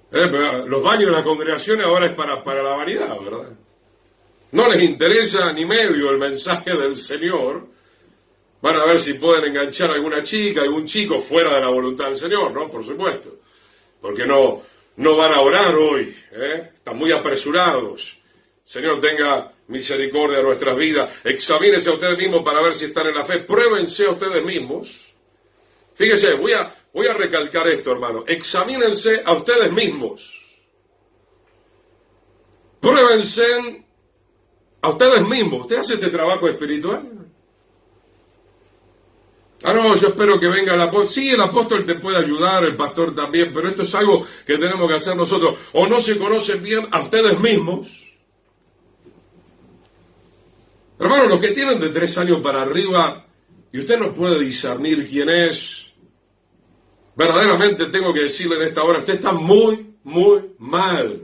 Speaker 1: Pero los baños de las congregaciones ahora es para la vanidad, ¿verdad? No les interesa ni medio el mensaje del Señor. Van a ver si pueden enganchar a alguna chica, algún chico fuera de la voluntad del Señor, ¿no? Por supuesto. Porque no van a orar hoy, Están muy apresurados. Señor, tenga misericordia de nuestras vidas. Examínense a ustedes mismos para ver si están en la fe. Pruébense a ustedes mismos. Fíjese, voy a recalcar esto, hermano. Examínense a ustedes mismos. Pruébense a ustedes mismos. ¿Usted hace este trabajo espiritual? No, yo espero que venga el apóstol. Sí, el apóstol te puede ayudar, el pastor también, pero esto es algo que tenemos que hacer nosotros. O no se conocen bien a ustedes mismos. Hermano, los que tienen de 3 años para arriba, y usted no puede discernir quién es, verdaderamente tengo que decirle en esta hora, usted está muy, muy mal.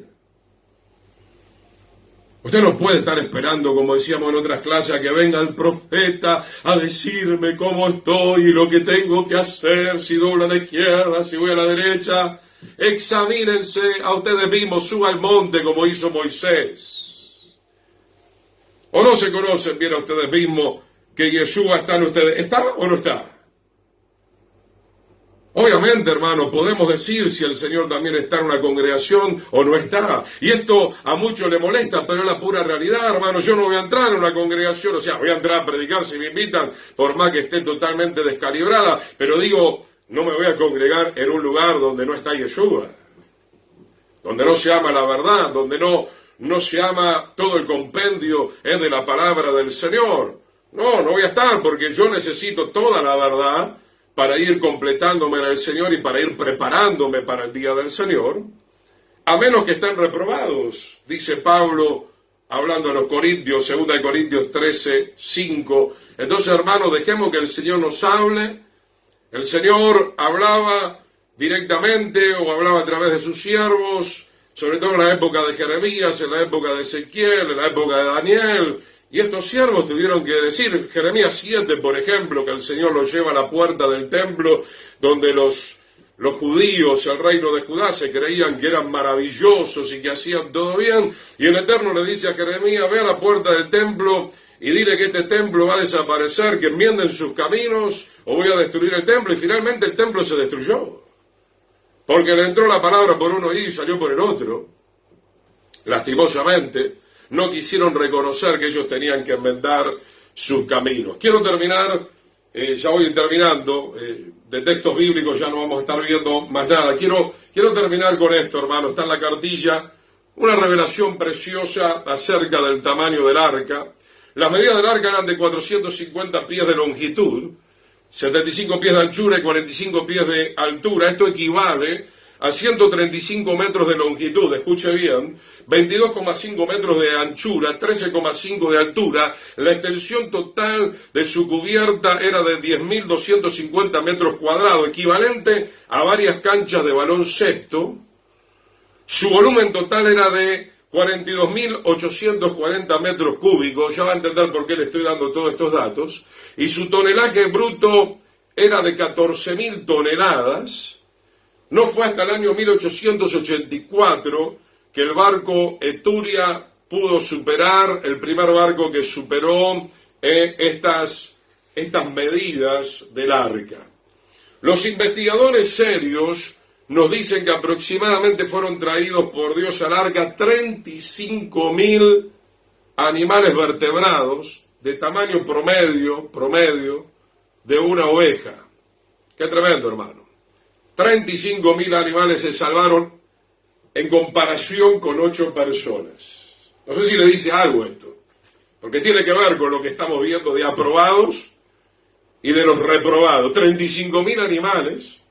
Speaker 1: Usted no puede estar esperando, como decíamos en otras clases, a que venga el profeta a decirme cómo estoy y lo que tengo que hacer, si doblo a la izquierda, si voy a la derecha. Examínense a ustedes mismos, suba al monte como hizo Moisés. ¿O no se conocen bien a ustedes mismos que Yeshua está en ustedes? ¿Está o no está? Obviamente, hermano, podemos decir si el Señor también está en una congregación o no está. Y esto a muchos le molesta, pero es la pura realidad, hermano. Yo no voy a entrar en una congregación, o sea, voy a entrar a predicar si me invitan, por más que esté totalmente descalibrada. Pero digo, no me voy a congregar en un lugar donde no está Yeshua, donde no se ama la verdad, donde no se ama todo el compendio de la palabra del Señor. No voy a estar, porque yo necesito toda la verdad para ir completándome en el Señor y para ir preparándome para el día del Señor, a menos que estén reprobados, dice Pablo, hablando a los Corintios, 2 Corintios 13, 5. Entonces, hermanos, dejemos que el Señor nos hable. El Señor hablaba directamente o hablaba a través de sus siervos, sobre todo en la época de Jeremías, en la época de Ezequiel, en la época de Daniel. Y estos siervos tuvieron que decir, Jeremías 7, por ejemplo, que el Señor los lleva a la puerta del templo, donde los judíos, el reino de Judá, se creían que eran maravillosos y que hacían todo bien. Y el Eterno le dice a Jeremías, ve a la puerta del templo y dile que este templo va a desaparecer, que enmienden sus caminos, o voy a destruir el templo. Y finalmente el templo se destruyó, porque le entró la palabra por uno y salió por el otro. Lastimosamente, no quisieron reconocer que ellos tenían que enmendar sus caminos. Quiero terminar, ya voy terminando, de textos bíblicos ya no vamos a estar viendo más nada. Quiero terminar con esto, hermano. Está en la cartilla una revelación preciosa acerca del tamaño del arca. Las medidas del arca eran de 450 pies de longitud, 75 pies de anchura y 45 pies de altura. Esto equivale a 135 metros de longitud, escuche bien, 22,5 metros de anchura, 13,5 de altura. La extensión total de su cubierta era de 10.250 metros cuadrados, equivalente a varias canchas de baloncesto. Su volumen total era de 42.840 metros cúbicos, ya va a entender por qué le estoy dando todos estos datos, y su tonelaje bruto era de 14.000 toneladas. No fue hasta el año 1884 que el barco Etruria pudo superar, el primer barco que superó estas medidas del arca. Los investigadores serios nos dicen que aproximadamente fueron traídos por Dios al arca 35.000 animales vertebrados de tamaño promedio de una oveja. Qué tremendo, hermano. 35.000 animales se salvaron en comparación con 8 personas. No sé si le dice algo esto, porque tiene que ver con lo que estamos viendo de aprobados y de los reprobados. 35.000 animales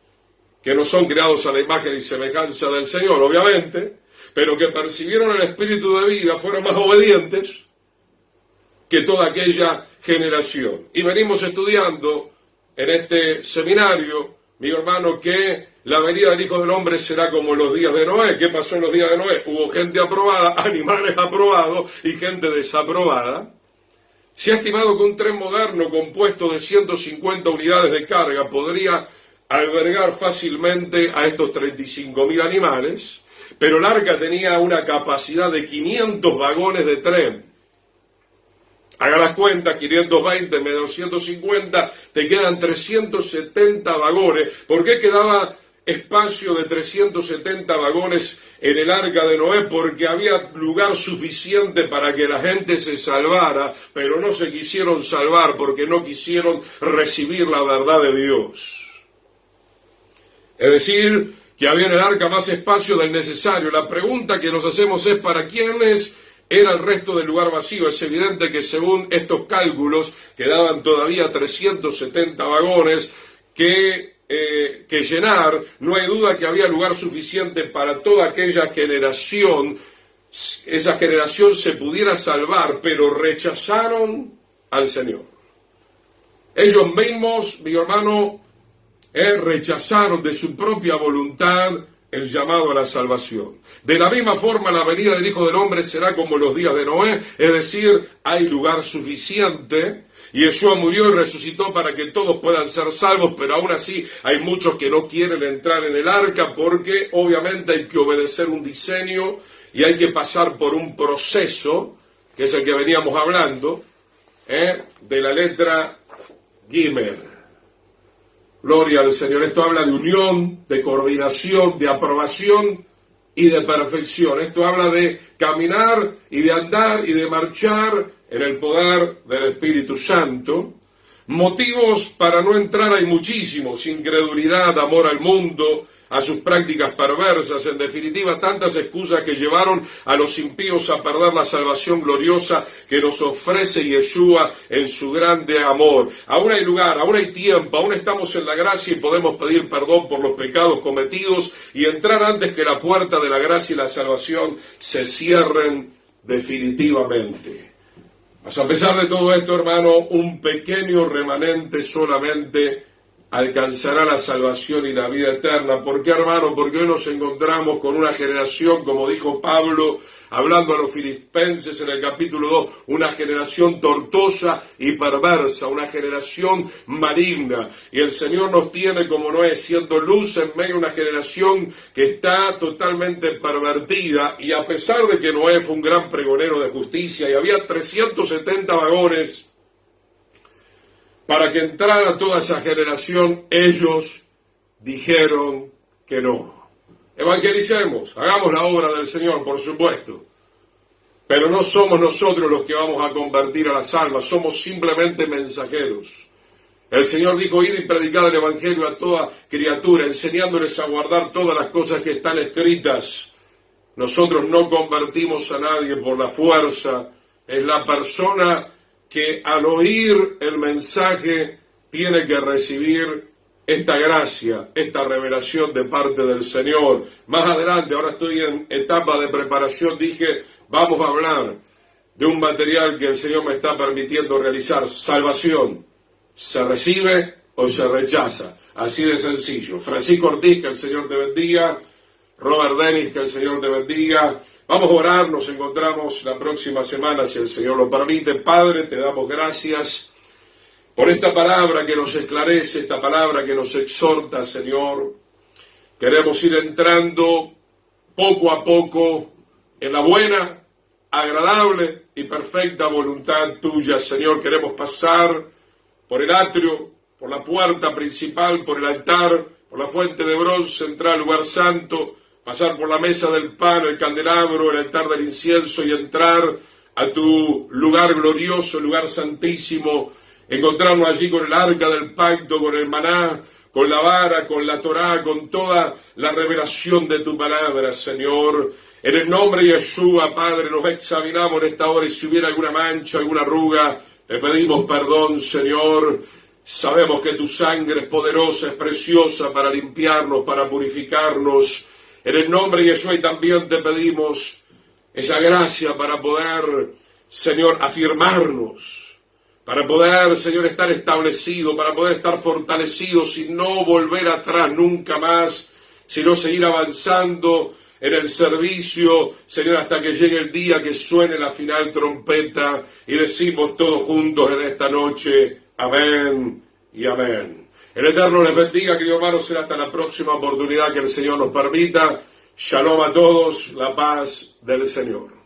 Speaker 1: que no son creados a la imagen y semejanza del Señor, obviamente, pero que percibieron el espíritu de vida, fueron más obedientes que toda aquella generación. Y venimos estudiando en este seminario, mi hermano, que la venida del Hijo del Hombre será como los días de Noé. ¿Qué pasó en los días de Noé? Hubo gente aprobada, animales aprobados y gente desaprobada. Se ha estimado que un tren moderno compuesto de 150 unidades de carga podría albergar fácilmente a estos 35.000 animales, pero el arca tenía una capacidad de 500 vagones de tren. Haga las cuentas, 520 menos 250, te quedan 370 vagones. ¿Por qué quedaba espacio de 370 vagones en el arca de Noé? Porque había lugar suficiente para que la gente se salvara, pero no se quisieron salvar porque no quisieron recibir la verdad de Dios. Es decir, que había en el arca más espacio del necesario. La pregunta que nos hacemos es, ¿para quiénes era el resto del lugar vacío? Es evidente que según estos cálculos quedaban todavía 370 vagones que llenar. No hay duda que había lugar suficiente para toda aquella generación. Esa generación se pudiera salvar, pero rechazaron al Señor. Ellos mismos, mi hermano, rechazaron de su propia voluntad el llamado a la salvación. De la misma forma, la venida del Hijo del Hombre será como los días de Noé, es decir, hay lugar suficiente. Yeshua murió y resucitó para que todos puedan ser salvos, pero aún así hay muchos que no quieren entrar en el arca porque obviamente hay que obedecer un diseño y hay que pasar por un proceso, que es el que veníamos hablando, de la letra Gimel. Gloria al Señor. Esto habla de unión, de coordinación, de aprobación y de perfección. Esto habla de caminar y de andar y de marchar en el poder del Espíritu Santo. Motivos para no entrar hay muchísimos: incredulidad, amor al mundo, a sus prácticas perversas, en definitiva tantas excusas que llevaron a los impíos a perder la salvación gloriosa que nos ofrece Yeshua en su grande amor. Aún hay lugar, aún hay tiempo, aún estamos en la gracia y podemos pedir perdón por los pecados cometidos y entrar antes que la puerta de la gracia y la salvación se cierren definitivamente. Mas a pesar de todo esto, hermano, un pequeño remanente solamente alcanzará la salvación y la vida eterna. ¿Por qué, hermano? Porque hoy nos encontramos con una generación, como dijo Pablo, hablando a los filipenses en el capítulo 2, una generación tortuosa y perversa, una generación maligna. Y el Señor nos tiene como Noé, siendo luz en medio de una generación que está totalmente pervertida. Y a pesar de que Noé fue un gran pregonero de justicia y había 370 vagones para que entrara toda esa generación, ellos dijeron que no. Evangelicemos, hagamos la obra del Señor, por supuesto, pero no somos nosotros los que vamos a convertir a las almas, somos simplemente mensajeros. El Señor dijo: id y predicad el Evangelio a toda criatura, enseñándoles a guardar todas las cosas que están escritas. Nosotros no convertimos a nadie por la fuerza, es la persona que al oír el mensaje tiene que recibir esta gracia, esta revelación de parte del Señor. Más adelante, ahora estoy en etapa de preparación, dije, vamos a hablar de un material que el Señor me está permitiendo realizar. Salvación, ¿se recibe o se rechaza? Así de sencillo. Francisco Ortiz, que el Señor te bendiga. Robert Dennis, que el Señor te bendiga. Vamos a orar, nos encontramos la próxima semana, si el Señor lo permite. Padre, te damos gracias por esta palabra que nos esclarece, esta palabra que nos exhorta, Señor. Queremos ir entrando poco a poco en la buena, agradable y perfecta voluntad tuya, Señor. Queremos pasar por el atrio, por la puerta principal, por el altar, por la fuente de bronce, entrar al lugar santo, pasar por la mesa del pan, el candelabro, el altar del incienso y entrar a tu lugar glorioso, lugar santísimo, encontrarnos allí con el arca del pacto, con el maná, con la vara, con la Torá, con toda la revelación de tu palabra, Señor. En el nombre de Yeshua, Padre, nos examinamos en esta hora y si hubiera alguna mancha, alguna arruga, te pedimos perdón, Señor. Sabemos que tu sangre es poderosa, es preciosa para limpiarnos, para purificarnos. En el nombre de Yeshua y también te pedimos esa gracia para poder, Señor, afirmarnos, para poder, Señor, estar establecido, para poder estar fortalecido, sin no volver atrás nunca más, sino seguir avanzando en el servicio, Señor, hasta que llegue el día que suene la final trompeta y decimos todos juntos en esta noche, amén y amén. El Eterno les bendiga, queridos hermanos, será hasta la próxima oportunidad que el Señor nos permita. Shalom a todos, la paz del Señor.